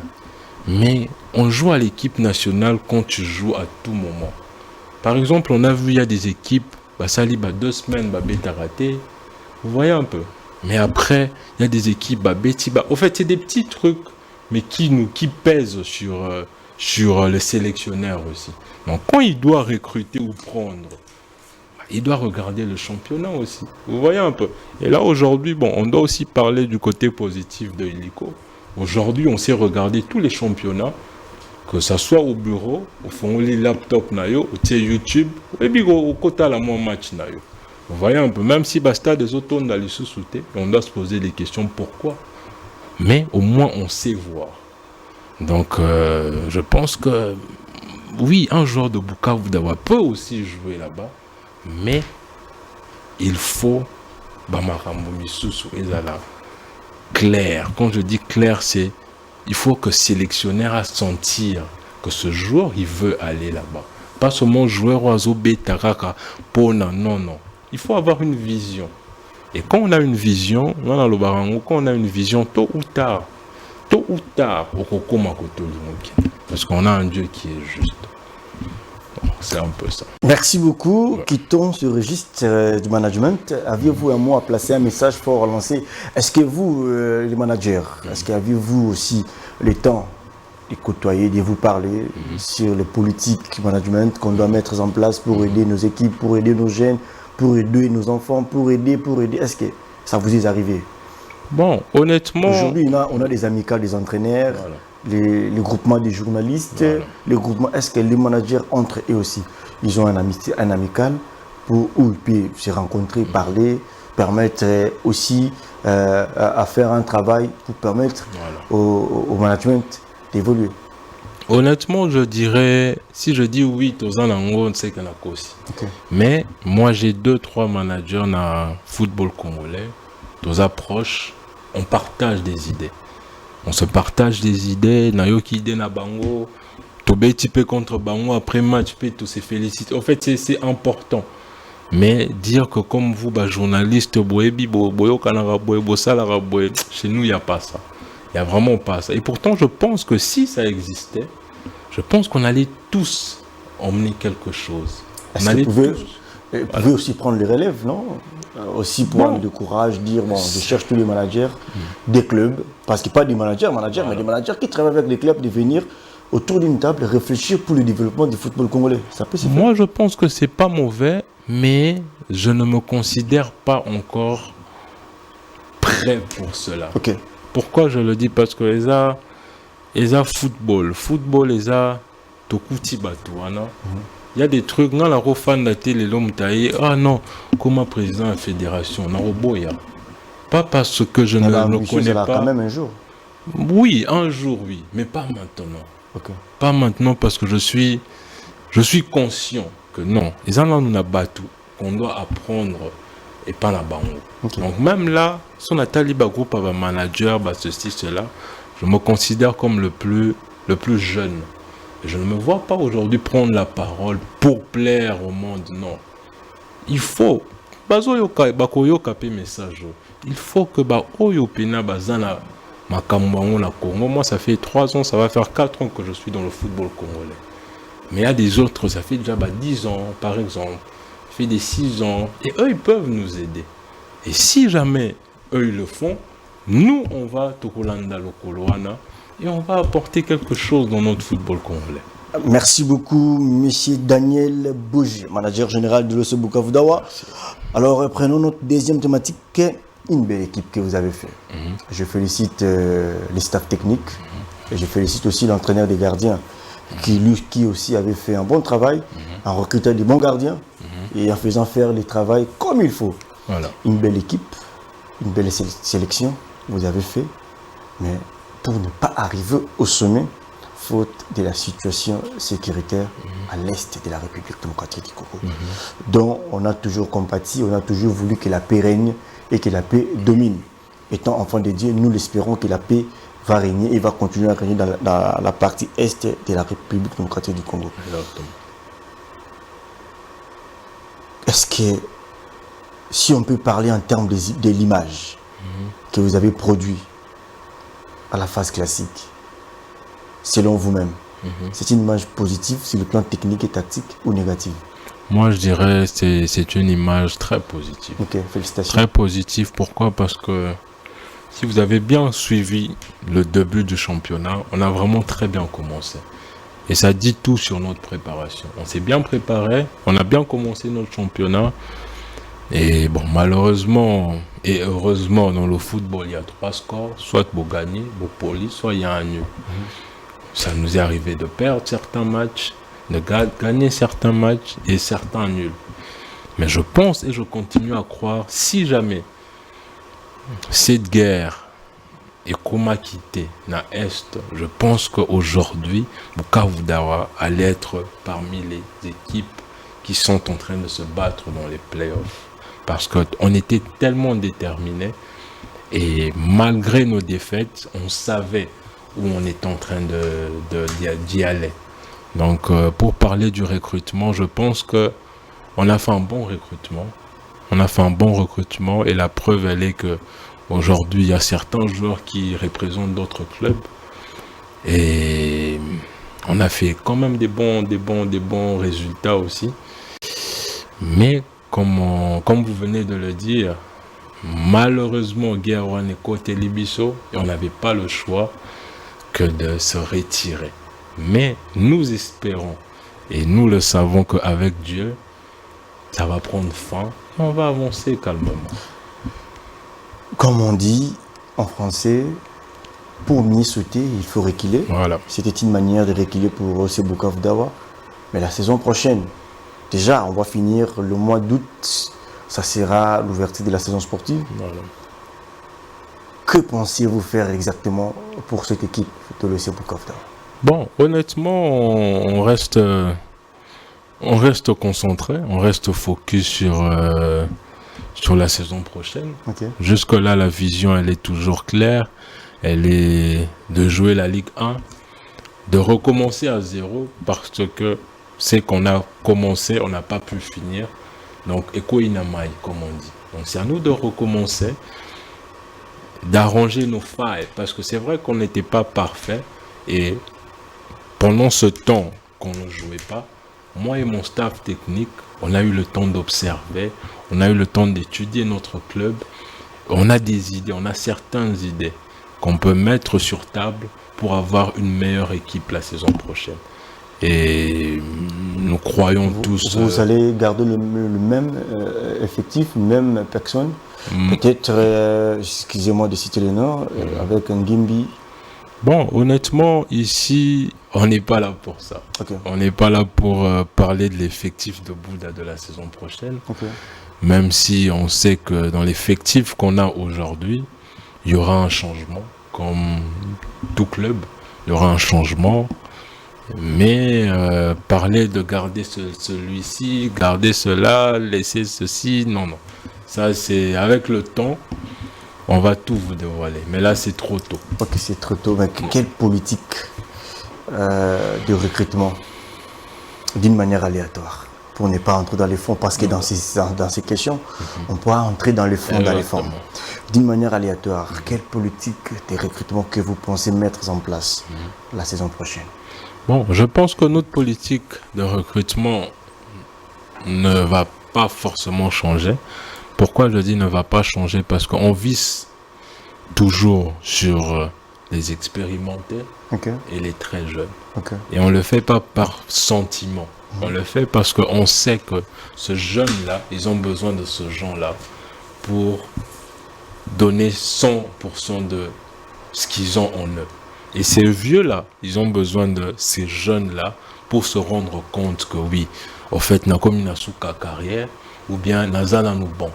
mais on joue à l'équipe nationale quand tu joues à tout moment. Par exemple, on a vu, il y a des équipes, Sali, 2 semaines, bêta raté. Vous voyez un peu. Mais après, il y a des équipes, Betty, au fait, c'est des petits trucs, mais qui pèsent sur les sélectionneurs aussi. Donc, quand il doit recruter ou prendre, il doit regarder le championnat aussi. Vous voyez un peu. Et là, aujourd'hui, on doit aussi parler du côté positif de Illico. Aujourd'hui, on sait regarder tous les championnats, que ça soit au bureau, au fond, les laptops, au YouTube, et puis au côté la match. Vous voyez un peu, même si basta des autres dans les sous-soutés, on doit se poser des questions pourquoi. Mais au moins, on sait voir. Donc, je pense que, oui, un joueur de Bukavu Dawa peut aussi jouer là-bas, mais il faut clair. Quand je dis clair, c'est il faut que le sélectionneur a sentir que ce joueur il veut aller là-bas. Pas seulement joueur oiseau bêta pona, non. Il faut avoir une vision. Et quand on a une vision, tôt ou tard, parce qu'on a un Dieu qui est juste. C'est un peu ça. Merci beaucoup. Ouais. Quittons ce registre du management. Aviez-vous un mot à placer, un message fort à lancer? Est-ce que vous, les managers, est-ce qu'aviez-vous aussi le temps de côtoyer, de vous parler sur les politiques management qu'on doit mettre en place pour aider nos équipes, pour aider nos jeunes, pour aider nos enfants, pour aider? Est-ce que ça vous est arrivé? Bon, honnêtement... Aujourd'hui, on a des amicales des entraîneurs, voilà. Les groupements des journalistes, voilà. Les groupements, est-ce que les managers entre eux aussi, ils ont un amical où ils peuvent se rencontrer, parler, permettre aussi à faire un travail pour permettre au management d'évoluer? Honnêtement, je dirais, si je dis oui, on sait qu'on a aussi. Mais moi, j'ai 2-3 managers dans le football congolais, nos approches, on partage des idées. On se partage des idées, nayoki idée na bango, tobé typé contre bango après match, tout se félicite. En fait, c'est important. Mais dire que comme vous, journaliste, chez nous, il n'y a pas ça. Il n'y a vraiment pas ça. Et pourtant, je pense que si ça existait, je pense qu'on allait tous emmener quelque chose. Est-ce que vous pouvez aussi prendre les relèves, non? Aussi prendre du courage, dire je cherche tous les managers des clubs, parce qu'il n'y a pas des managers, mais des managers qui travaillent avec les clubs, de venir autour d'une table et réfléchir pour le développement du football congolais. Ça peut se faire. Moi, je pense que c'est pas mauvais, mais je ne me considère pas encore prêt pour cela. Pourquoi je le dis? Parce que les football, les tokuti batouana. Il y a des trucs, dans la refan de télé, l'homme taillé, non, comme président de la fédération, pas parce que je ne le connais pas. Quand même un jour. Oui, un jour, oui, mais pas maintenant. Pas maintenant parce que je suis conscient que non, les gens nous a battu, qu'on doit apprendre et pas la banque. Donc même là, si on a taliba groupe avec manager, ceci, cela, je me considère comme le plus jeune. Je ne me vois pas aujourd'hui prendre la parole pour plaire au monde, non. Il faut, il faut que moi ça fait 3 ans, ça va faire 4 ans que je suis dans le football congolais. Mais il y a des autres, ça fait déjà 10 ans par exemple, ça fait des 6 ans, et eux ils peuvent nous aider. Et si jamais eux ils le font, nous on va Tokolanda Lokoloana, et on va apporter quelque chose dans notre football congolais. Merci beaucoup, monsieur Daniel Bouge, manager général de l'OS Bukavu Dawa. Alors, prenons notre deuxième thématique, une belle équipe que vous avez fait. Je félicite les staffs techniques, et je félicite aussi l'entraîneur des gardiens, qui aussi avait fait un bon travail, en recrutant des bons gardiens, et en faisant faire le travail comme il faut. Une belle équipe, une belle sélection, vous avez fait. Mais pour ne pas arriver au sommet, faute de la situation sécuritaire à l'est de la République démocratique du Congo, dont on a toujours compati, on a toujours voulu que la paix règne et que la paix domine. Étant enfant de Dieu, nous l'espérons que la paix va régner et va continuer à régner dans la partie est de la République démocratique du Congo. Est-ce que, si on peut parler en termes de l'image que vous avez produit à la phase classique, selon vous-même, c'est une image positive sur le plan technique et tactique ou négative? Moi, je dirais que c'est une image très positive. Ok, félicitations. Très positive, pourquoi? Parce que si vous avez bien suivi le début du championnat, on a vraiment très bien commencé. Et ça dit tout sur notre préparation. On s'est bien préparé, on a bien commencé notre championnat. Et bon, malheureusement et heureusement, dans le football, il y a 3 scores. Soit vous gagnez, vous poli, soit il y a un nul. Ça nous est arrivé de perdre certains matchs, de gagner certains matchs et certains nuls. Mais je pense et je continue à croire, si jamais cette guerre est quitté dans l'Est, je pense qu'aujourd'hui, Bukavu Dawa allait être parmi les équipes qui sont en train de se battre dans les playoffs. Parce qu'on était tellement déterminés et malgré nos défaites, on savait où on est en train d'y aller. Donc pour parler du recrutement, je pense qu'on a fait un bon recrutement. On a fait un bon recrutement et la preuve elle est que aujourd'hui il y a certains joueurs qui représentent d'autres clubs et on a fait quand même des bons résultats aussi. Mais comme vous venez de le dire, malheureusement Guerwan est côté Libiso et on n'avait pas le choix que de se retirer. Mais nous espérons et nous le savons qu'avec Dieu, ça va prendre fin et on va avancer calmement. Comme on dit en français, pour mieux sauter, il faut reculer. Voilà. C'était une manière de reculer pour ce Bukavu Dawa. Mais la saison prochaine, déjà, on va finir le mois d'août. Ça sera l'ouverture de la saison sportive. Voilà. Que pensez-vous faire exactement pour cette équipe de l'OC Bukavu Dawa? Bon, honnêtement, on reste concentré, on reste focus sur la saison prochaine. Okay. Jusque-là, la vision, elle est toujours claire. Elle est de jouer la Ligue 1, de recommencer à zéro parce que c'est qu'on a commencé, on n'a pas pu finir. Donc, Eko Inamai, comme on dit. Donc, c'est à nous de recommencer, d'arranger nos failles parce que c'est vrai qu'on n'était pas parfait et pendant ce temps qu'on ne jouait pas, moi et mon staff technique, on a eu le temps d'observer, on a eu le temps d'étudier notre club. On a des idées, on a certaines idées qu'on peut mettre sur table pour avoir une meilleure équipe la saison prochaine. Et nous croyons tous... Vous allez garder le même effectif, même personne. Peut-être, excusez-moi de citer le nom, avec un Gimbi. Bon, honnêtement, ici, on n'est pas là pour ça. Okay. On n'est pas là pour parler de l'effectif de Bouddha de la saison prochaine. Okay. Même si on sait que dans l'effectif qu'on a aujourd'hui, il y aura un changement. Comme tout club, il y aura un changement. Mais parler de garder celui-ci, garder cela, laisser ceci, non. Ça, c'est avec le temps. On va tout vous dévoiler, mais là c'est trop tôt. Ok, c'est trop tôt. Mais quelle politique de recrutement d'une manière aléatoire pour ne pas entrer dans les fonds? Parce que dans ces questions, on pourra entrer dans les fonds, D'une manière aléatoire, quelle politique de recrutement que vous pensez mettre en place la saison prochaine? Bon, je pense que notre politique de recrutement ne va pas forcément changer. Pourquoi je dis ne va pas changer? Parce qu'on vise toujours sur les expérimentés et les très jeunes. Et on ne le fait pas par sentiment. On le fait parce qu'on sait que ce jeune-là, ils ont besoin de ce genre-là pour donner 100% de ce qu'ils ont en eux. Et ces vieux-là, ils ont besoin de ces jeunes-là pour se rendre compte que oui, au fait, na comme une souka carrière, ou bien Nazana nous bon.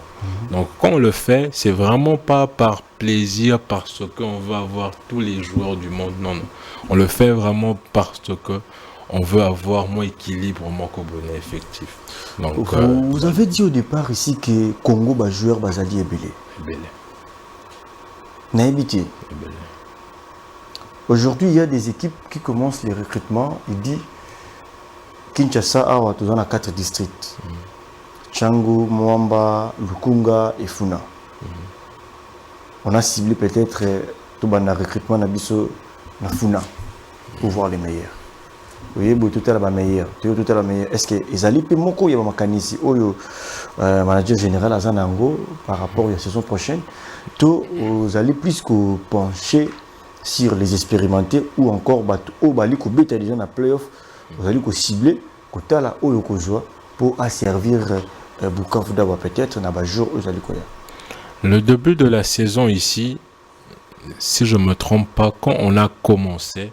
Donc quand on le fait, c'est vraiment pas par plaisir, parce qu'on veut avoir tous les joueurs du monde. Non, non. On le fait vraiment parce que on veut avoir moins équilibre, moins bonnet effectif. Donc, vous avez dit au départ ici que Congo va joueur Bazali et Belé. Naïbiti. Aujourd'hui, il y a des équipes qui commencent les recrutements. Il dit Kinshasa a tous dans 4 districts. Changu, Mwamba, Lukunga et Funa. On a ciblé peut-être tout le recrutement Nabiso na Funa pour voir les meilleurs. Oui, tout est la meilleure. Est-ce que les alliés Moko, il y a un mécanisme manager général à Zanango par rapport à la saison prochaine, tous vous allez plus que pencher sur les expérimentés ou encore au bali ko beta déjà na playoff, vous allez ko cibler côté là au joie pour asservir Bukavu Dawa peut-être na ba jour vous allez koya. Le début de la saison ici, si je me trompe pas, quand on a commencé,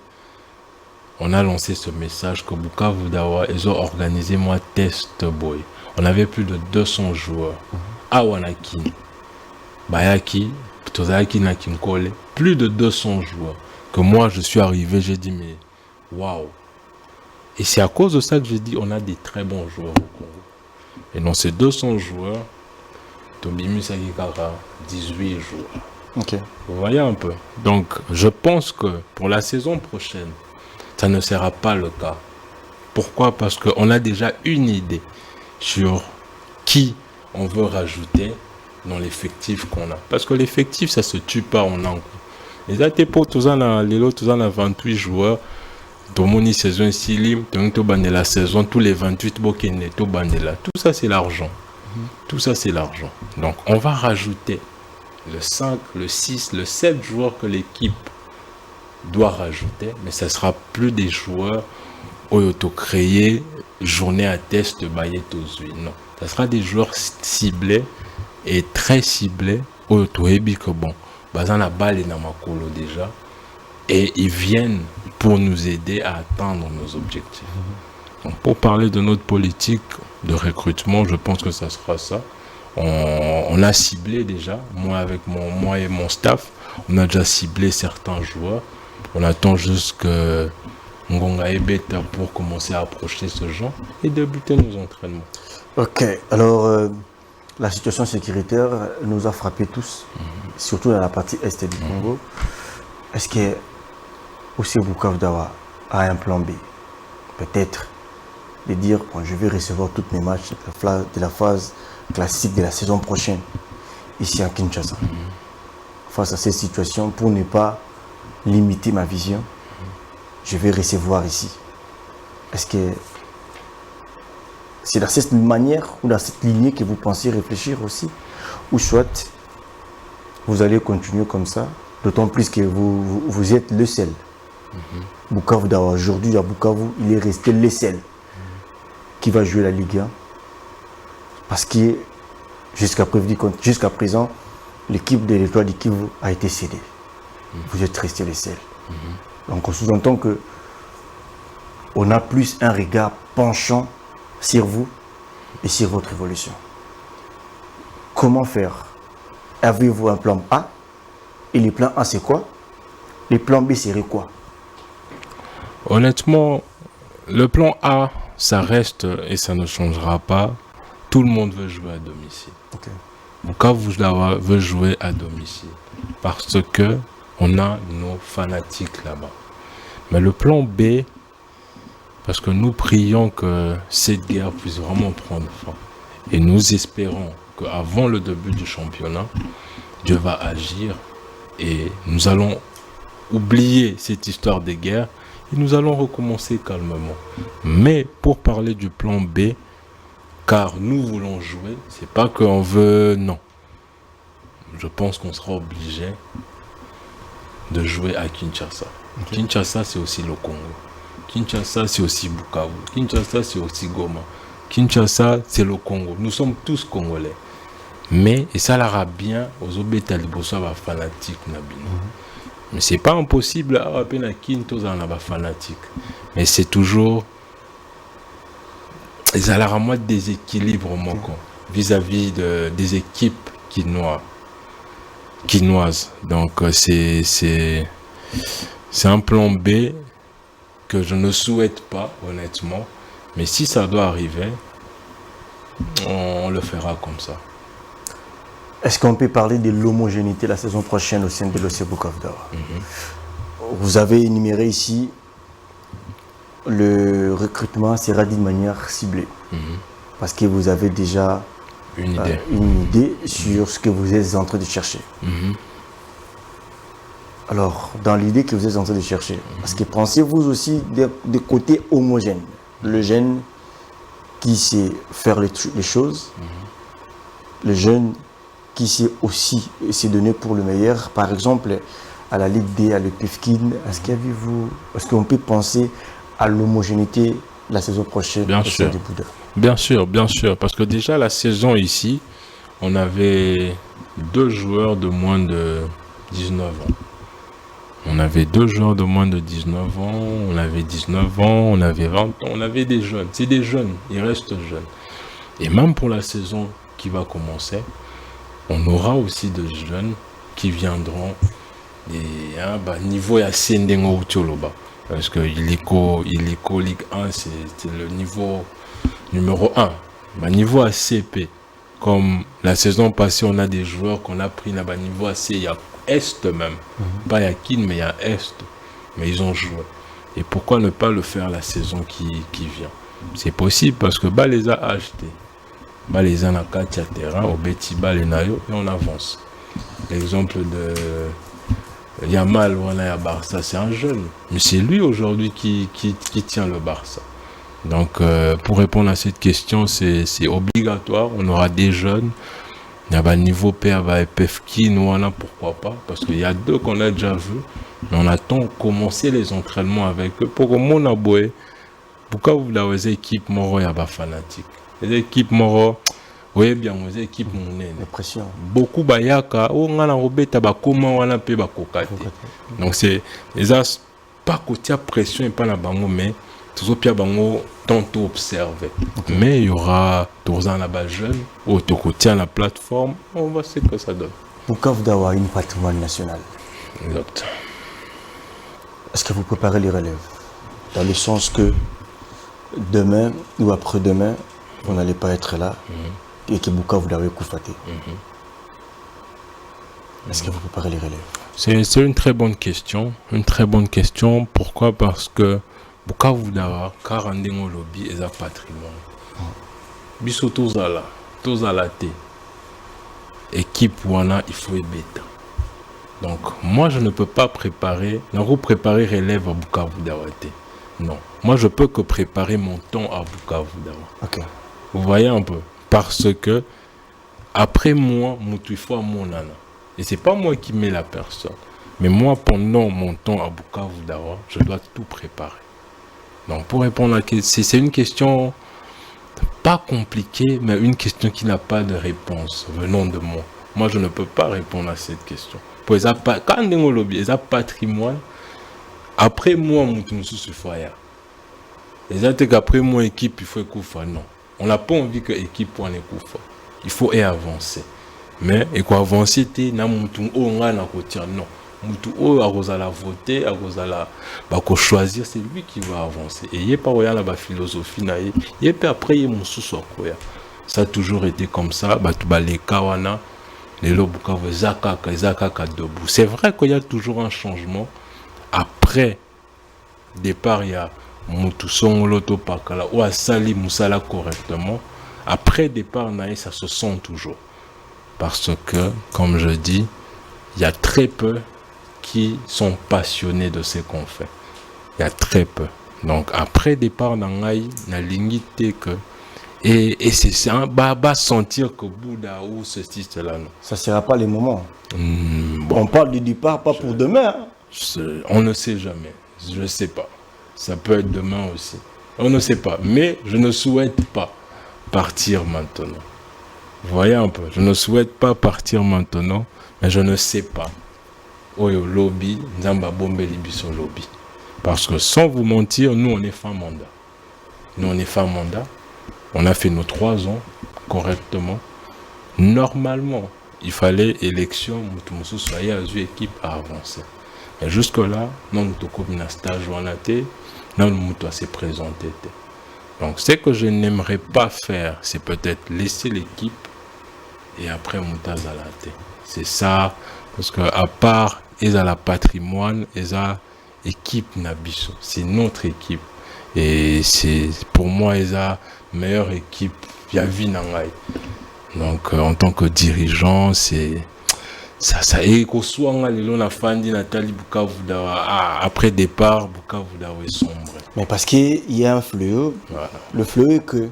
on a lancé ce message que Bukavu Dawa, ils ont organisé moi test boy. On avait plus de 200 joueurs. Awanaki, Bayaki, Tozaki Nakinkole, plus de 200 joueurs. Que moi je suis arrivé, j'ai dit mais waouh. Et c'est à cause de ça que j'ai dit on a des très bons joueurs au Congo. Et dans ces 200 joueurs, Tobimu Sagikara, 18 joueurs. Okay. Vous voyez un peu. Donc je pense que pour la saison prochaine, ça ne sera pas le cas. Pourquoi? Parce qu'on a déjà une idée sur qui on veut rajouter dans l'effectif qu'on a. Parce que l'effectif, ça se tue pas en un coup. Les ATPO, tous en a 28 joueurs. Dans mon saison ici, la saison, tous les 28 bokene, tout ça c'est l'argent. Tout ça c'est l'argent. Donc on va rajouter le 5, le 6, le 7 joueurs que l'équipe doit rajouter, mais ça sera plus des joueurs auto-créés, journée à test de Bayetozui. Non, ça sera des joueurs ciblés et très ciblés. Auto-ébi que bon, bazan la balle est dans ma colo déjà, et ils viennent pour nous aider à atteindre nos objectifs. Donc, pour parler de notre politique de recrutement, je pense que ça sera ça. On a ciblé déjà, moi et mon staff, on a déjà ciblé certains joueurs. On attend juste que Ngonga et Beta pour commencer à approcher ce genre et débuter nos entraînements. Ok, alors la situation sécuritaire nous a frappés tous, surtout dans la partie est du Congo. Est-ce que aussi Bukavu Dawa a un plan B? Peut-être de dire bon, je vais recevoir tous mes matchs de la phase classique de la saison prochaine ici à Kinshasa. Face à cette situation, pour ne pas limiter ma vision, je vais recevoir ici. Est-ce que c'est dans cette manière ou dans cette lignée que vous pensez réfléchir aussi? Ou soit vous allez continuer comme ça, d'autant plus que vous êtes le seul. Bukavu Dawa, aujourd'hui à Bukavu, il est resté le seul qui va jouer la Ligue 1. Parce que jusqu'à présent, l'équipe de l'Étoile du Kivu a été cédée. Vous êtes resté les seuls. Donc on sous-entend que on a plus un regard penchant sur vous et sur votre évolution. Comment faire? Avez-vous un plan A? Et le plan A c'est quoi? Le plan B serait quoi? Honnêtement, le plan A, ça reste et ça ne changera pas. Tout le monde veut jouer à domicile. Okay. Bukavu Dawa veut jouer à domicile parce que on a nos fanatiques là-bas. Mais le plan B, parce que nous prions que cette guerre puisse vraiment prendre fin. Et nous espérons qu'avant le début du championnat, Dieu va agir et nous allons oublier cette histoire de guerre et nous allons recommencer calmement. Mais pour parler du plan B, car nous voulons jouer, c'est pas qu'on veut, non. Je pense qu'on sera obligé de jouer à Kinshasa. Okay. Kinshasa, c'est aussi le Congo. Kinshasa, c'est aussi Bukavu. Kinshasa, c'est aussi Goma. Kinshasa, c'est le Congo. Nous sommes tous Congolais. Mais, et ça l'aura bien aux obétaliboso à fanatiques nabino. Mais c'est pas impossible à peine à Kinshasa à fanatique. Mais c'est toujours ils allaient à moi déséquilibre mon camp. vis-à-vis des équipes quinoises. Donc c'est un plan B que je ne souhaite pas, honnêtement. Mais si ça doit arriver, on le fera comme ça. Est-ce qu'on peut parler de l'homogénéité la saison prochaine au sein de l'OC Bukavu Dawa? Vous avez énuméré ici le recrutement sera d'une manière ciblée. Parce que vous avez déjà une idée sur ce que vous êtes en train de chercher. Alors, dans l'idée que vous êtes en train de chercher, parce que pensez-vous aussi de côté homogène, le jeune qui sait faire les choses, le jeune qui sait aussi se donner pour le meilleur, par exemple à la Ligue D, à l'EPFKIN, est-ce qu'on peut penser à l'homogénéité la saison prochaine? Bien sûr. Bien sûr, parce que déjà la saison ici, on avait 2 joueurs de moins de 19 ans. On avait 2 joueurs de moins de 19 ans, on avait 19 ans, on avait 20 ans, on avait des jeunes. C'est des jeunes, ils restent jeunes. Et même pour la saison qui va commencer, on aura aussi des jeunes qui viendront niveau ya Sendengo Utioloba. Parce que Illico Ligue 1, c'est le niveau numéro 1. Niveau ACP, comme la saison passée, on a des joueurs qu'on a pris là-bas, niveau AC, il y a Est même. Pas à Kin, mais il y a Est. Mais ils ont joué. Et pourquoi ne pas le faire la saison qui vient? C'est possible parce que les a achetés. Les a na terrain, au Beti les nayo, et on avance. L'exemple de Yamal ou à Barça, c'est un jeune. Mais c'est lui aujourd'hui qui tient le Barça. Donc, pour répondre à cette question, c'est obligatoire. On aura des jeunes. Il y a un niveau PFK, nous on a pourquoi pas. Parce qu'il y a 2 qu'on a déjà vus. Mais on attend commencer les entraînements avec eux. Pour que mon aboué, pourquoi vous avez des équipes moro, il y a des fanatiques. Les équipes moro, oui bien, les équipes monnaie. Beaucoup bayaka, on a robeta ba comment on a payé ba kokate. Donc c'est pas côté pression et pas la bango, mais toujours pia bango tantôt observer. Mais il y aura tous en là-bas jeunes, au côté à la plateforme, on va voir ce que ça donne. Bukavu Dawa une patrimoine national. Exact. Est-ce que vous préparez les relèves? Dans le sens que demain ou après-demain, vous n'allez pas être là et que Bukavu Dawa est Koufaté. Est-ce que vous préparez les relèves? C'est une très bonne question. Une très bonne question. Pourquoi? Parce que Bukavu Dawa, 40 ans lobby est un patrimoine. Biso tozala te. Équipe wana, il faut bêta. Donc, moi, je ne peux pas préparer relève à Bukavu Dawa. Non. Moi, je peux que préparer mon temps à Bukavu Dawa. Vous voyez un peu? Parce que, après moi, il faut à mon nana. Et c'est pas moi qui mets la personne. Mais moi, pendant mon temps à Bukavu Dawa, je dois tout préparer. Donc, pour répondre à la question, c'est une question pas compliquée, mais une question qui n'a pas de réponse venant de moi. Moi, je ne peux pas répondre à cette question. Pour les patrimoine, après moi, après moi, équipe, il faut Koufa. Non. On n'a pas envie que l'équipe soit Koufa. Il faut avancer. Mais il faut avancer, non. Moutou a voter, a choisir, c'est lui qui va avancer. Et il n'y a pas la philosophie, il y a après il y a mon sous. Ça a toujours été comme ça. Les kawana, les Bukavu, Zaka debout. C'est vrai qu'il y a toujours un changement. Après départ, il y a Moutou Songoloto Pakala ou Asali Moussala correctement. Après départ, ça se sent toujours. Parce que, comme je dis, il y a très peu qui sont passionnés de ce qu'on fait. Il y a très peu. Donc, après départ, dans la limite que. Et c'est ça, sentir que Bouddha ou ceci, cela, non. Ça ne sera pas les moments. On parle du départ, pas pour demain. On ne sait jamais. Je ne sais pas. Ça peut être demain aussi. On ne sait pas. Mais je ne souhaite pas partir maintenant. Vous voyez un peu. Je ne souhaite pas partir maintenant, mais je ne sais pas. Oyo lobby, Nzamba Bombe Libiso lobby. Parce que sans vous mentir, nous on est fin mandat. On a fait nos 3 ans. correctement. Normalement, il fallait élection, Moutoumousou soit une équipe à avancer. Mais jusque-là, non, nous avons un stage en athée, non, nous avons se présenter. Donc, ce que je n'aimerais pas faire, c'est peut-être laisser l'équipe et après Moutaz à la thé. C'est ça, parce que à part, ils ont la patrimoine, ils ont l'équipe Nabiso. C'est notre équipe. Et c'est pour moi, ils ont meilleure équipe. Yavi Nangai. Donc, en tant que dirigeant, c'est ça. Et qu'au soit on a la fin de Nathalie Bukavu après départ, Bukavu est sombre. Mais parce qu'il y a un fléau. Voilà. Le fléau est que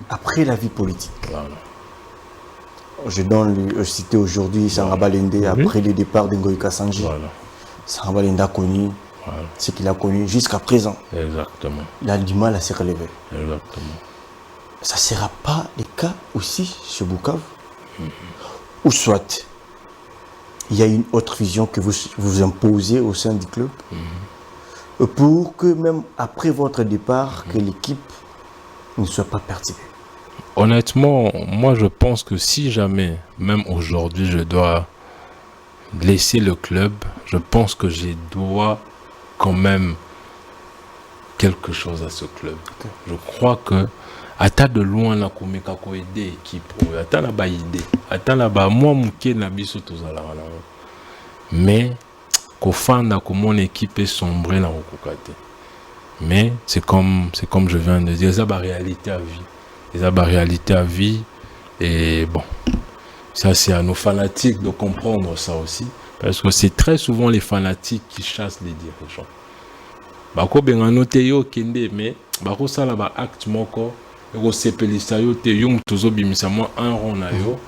après la vie politique. Voilà. Je citais aujourd'hui Sangaba Lende après le départ de Ngoï Kassanji. Voilà. Sangaba Lende a connu ce qu'il a connu jusqu'à présent. Exactement. Il a du mal à se relever. Exactement. Ça ne sera pas le cas aussi chez Bukavu. Ou soit, il y a une autre vision que vous imposez au sein du club pour que même après votre départ, que l'équipe ne soit pas perturbée. Honnêtement, moi je pense que si jamais, même aujourd'hui, je dois laisser le club, je pense que je dois quand même quelque chose à ce club. Je crois que à ta de loin la komeka ko aider équipe, à ta la ba idée, à ta la ba moi muké na biso tozala wana. Mais qu'au fond que mon équipe est sombrée dans le mais c'est comme je viens de dire, ça va réalité à vie. Ça va réalité à vie et bon, ça c'est à nos fanatiques de comprendre ça aussi parce que c'est très souvent les fanatiques qui chassent les dirigeants. Bako benga noté yo kende mais bako sala ba acte moko eko sepelisa yo te yo mutozo bimisa moi un rond na yo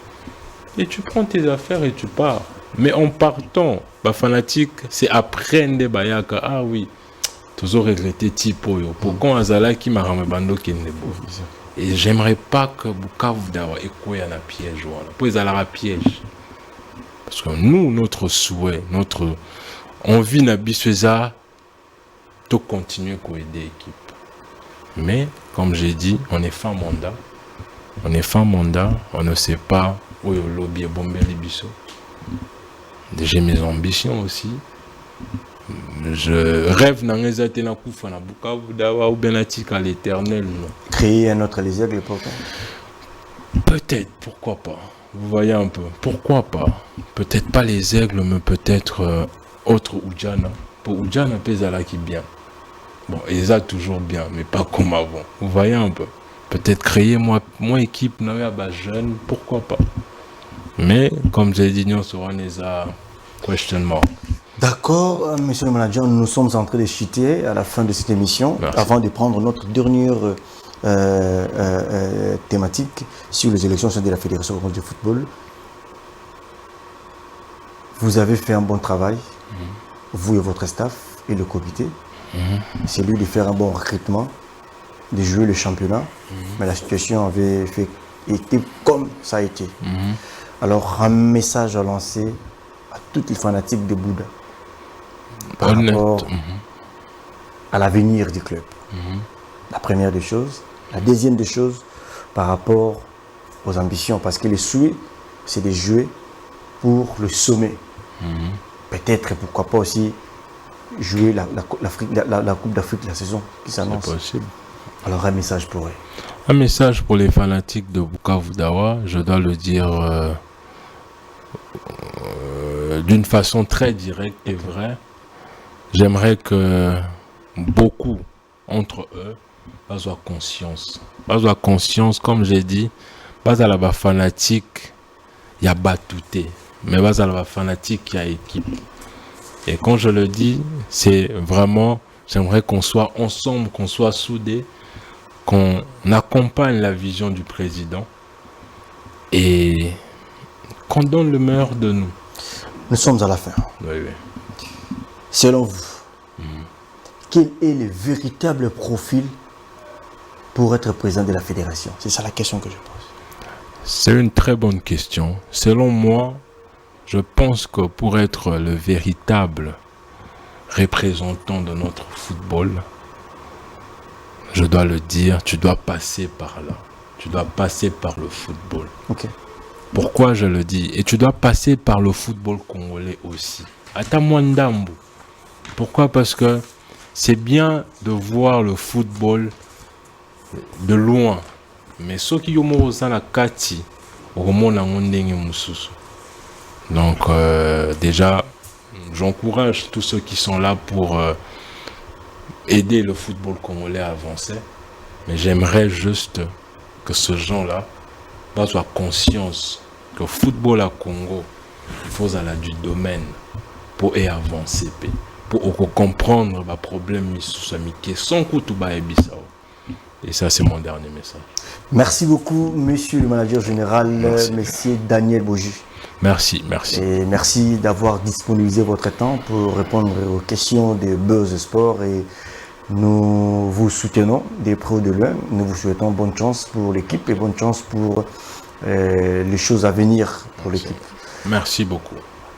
et tu prends tes affaires et tu pars. Mais en partant, bah fanatique, c'est apprendre bayaka ah oui, toujours regretter tipo yo. Pourquoi azala qui m'a ramé bando kende bo. Et j'aimerais pas que Bukavu Dawa ekoya na piège wala. Pour ezala piège. Parce que nous notre souhait, notre envie na bisweza de continuer à aider l'équipe. Mais comme j'ai dit, on est fin mandat. On est fin mandat, on ne sait pas où le lobby est bombé les bisous. J'ai mes ambitions aussi. Je rêve dans les Athéna Koufa, na Bukavu Dawa ou Benatik à l'éternel. Créer un autre les aigles, pourquoi? Peut-être, pourquoi pas. Vous voyez un peu, pourquoi pas. Peut-être pas les aigles, mais peut-être autre Oudjana. Pour Oudjana, Pézala qui bien. Bon, ils ont toujours bien, mais pas comme avant. Vous voyez un peu. Peut-être créer moi équipe, jeune, pourquoi pas. Mais, comme j'ai dit, nous serons les questionnements. D'accord, monsieur le manager, nous sommes en train de chuter à la fin de cette émission. Merci. Avant de prendre notre dernière thématique sur les élections de la Fédération de football. Vous avez fait un bon travail, vous et votre staff et le comité. C'est lui de faire un bon recrutement, de jouer le championnat, mais la situation avait été comme ça a été. Alors un message à lancer à tous les fanatiques de Bouddha par rapport à l'avenir du club. La première des choses. La deuxième des choses, par rapport aux ambitions, parce que le souhait, c'est de jouer pour le sommet. Peut-être, pourquoi pas aussi jouer la Coupe d'Afrique de la saison qui s'annonce. C'est possible. Alors un message pour eux. Un message pour les fanatiques de Bukavu Dawa, je dois le dire d'une façon très directe et vraie. J'aimerais que beaucoup entre eux avoir conscience. Avoir conscience, comme j'ai dit, pas à la fanatique, il y a batouté, mais pas à la fanatique, il y a équipe. Et quand je le dis, c'est vraiment, j'aimerais qu'on soit ensemble, qu'on soit soudés, qu'on accompagne la vision du président et qu'on donne le meilleur de nous. Nous sommes à la fin. Oui, oui. Selon vous, quel est le véritable profil pour être président de la fédération? C'est ça la question que je pose. C'est une très bonne question. Selon moi, je pense que pour être le véritable représentant de notre football, je dois le dire, tu dois passer par là. tu dois passer par le football. Ok. Pourquoi je le dis? Et tu dois passer par le football congolais aussi. Attends-moi Ndambo. Pourquoi? Parce que c'est bien de voir le football de loin. Mais ceux qui ont la kati, donc déjà, j'encourage tous ceux qui sont là pour aider le football congolais à avancer. Mais j'aimerais juste que ce gens-là soit conscience que le football à Congo, il faut aller du domaine pour y avancer, pour comprendre les problèmes sans coup tout bas et bissau. Et ça, c'est mon dernier message. Merci beaucoup, monsieur le manager général, monsieur Daniel Boji. Merci. Et merci d'avoir disponibilisé votre temps pour répondre aux questions de Buzz Sport. Et nous vous soutenons des près ou de loin. Nous vous souhaitons bonne chance pour l'équipe et bonne chance pour les choses à venir pour l'équipe. Merci beaucoup.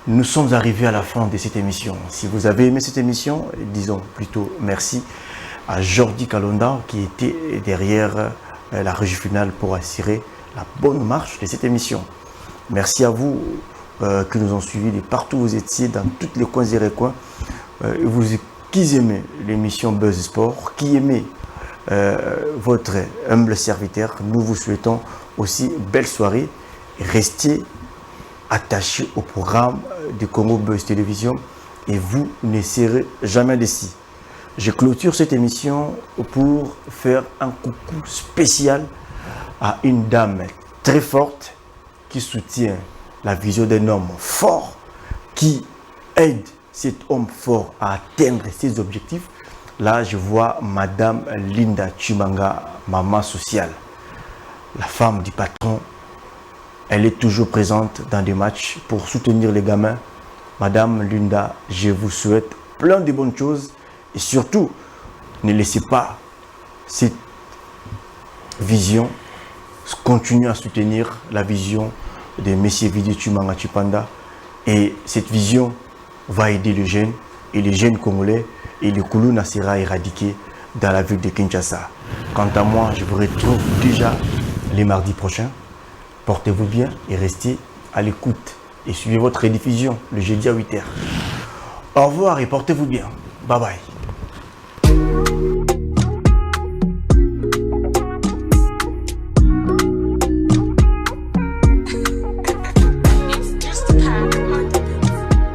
Nous sommes arrivés à la fin de cette émission. Si vous avez aimé cette émission, disons plutôt merci à Jordi Kalonda qui était derrière la régie finale pour assurer la bonne marche de cette émission. Merci à vous qui nous ont suivis de partout où vous étiez, dans tous les coins et recoins. Vous qui aimez l'émission Buzz Sport, qui aimez votre humble serviteur, nous vous souhaitons aussi belle soirée. Restez attachés au programme de Congo Buzz Télévision et vous ne serez jamais déçus. Je clôture cette émission pour faire un coucou spécial à une dame très forte qui soutient la vision d'un homme fort, qui aide cet homme fort à atteindre ses objectifs. Là, je vois Madame Linda Chimanga, maman sociale, la femme du patron. Elle est toujours présente dans des matchs pour soutenir les gamins. Madame Linda, je vous souhaite plein de bonnes choses et surtout, ne laissez pas cette vision continuer à soutenir la vision de M. Vidi Chimanga Chipanda. Et cette vision va aider les jeunes et les jeunes congolais et le Koulouna sera éradiqué dans la ville de Kinshasa. Quant à moi, je vous retrouve déjà les mardis prochains. Portez-vous bien et restez à l'écoute et suivez votre rediffusion le jeudi à 8h. Au revoir et portez-vous bien. Bye bye.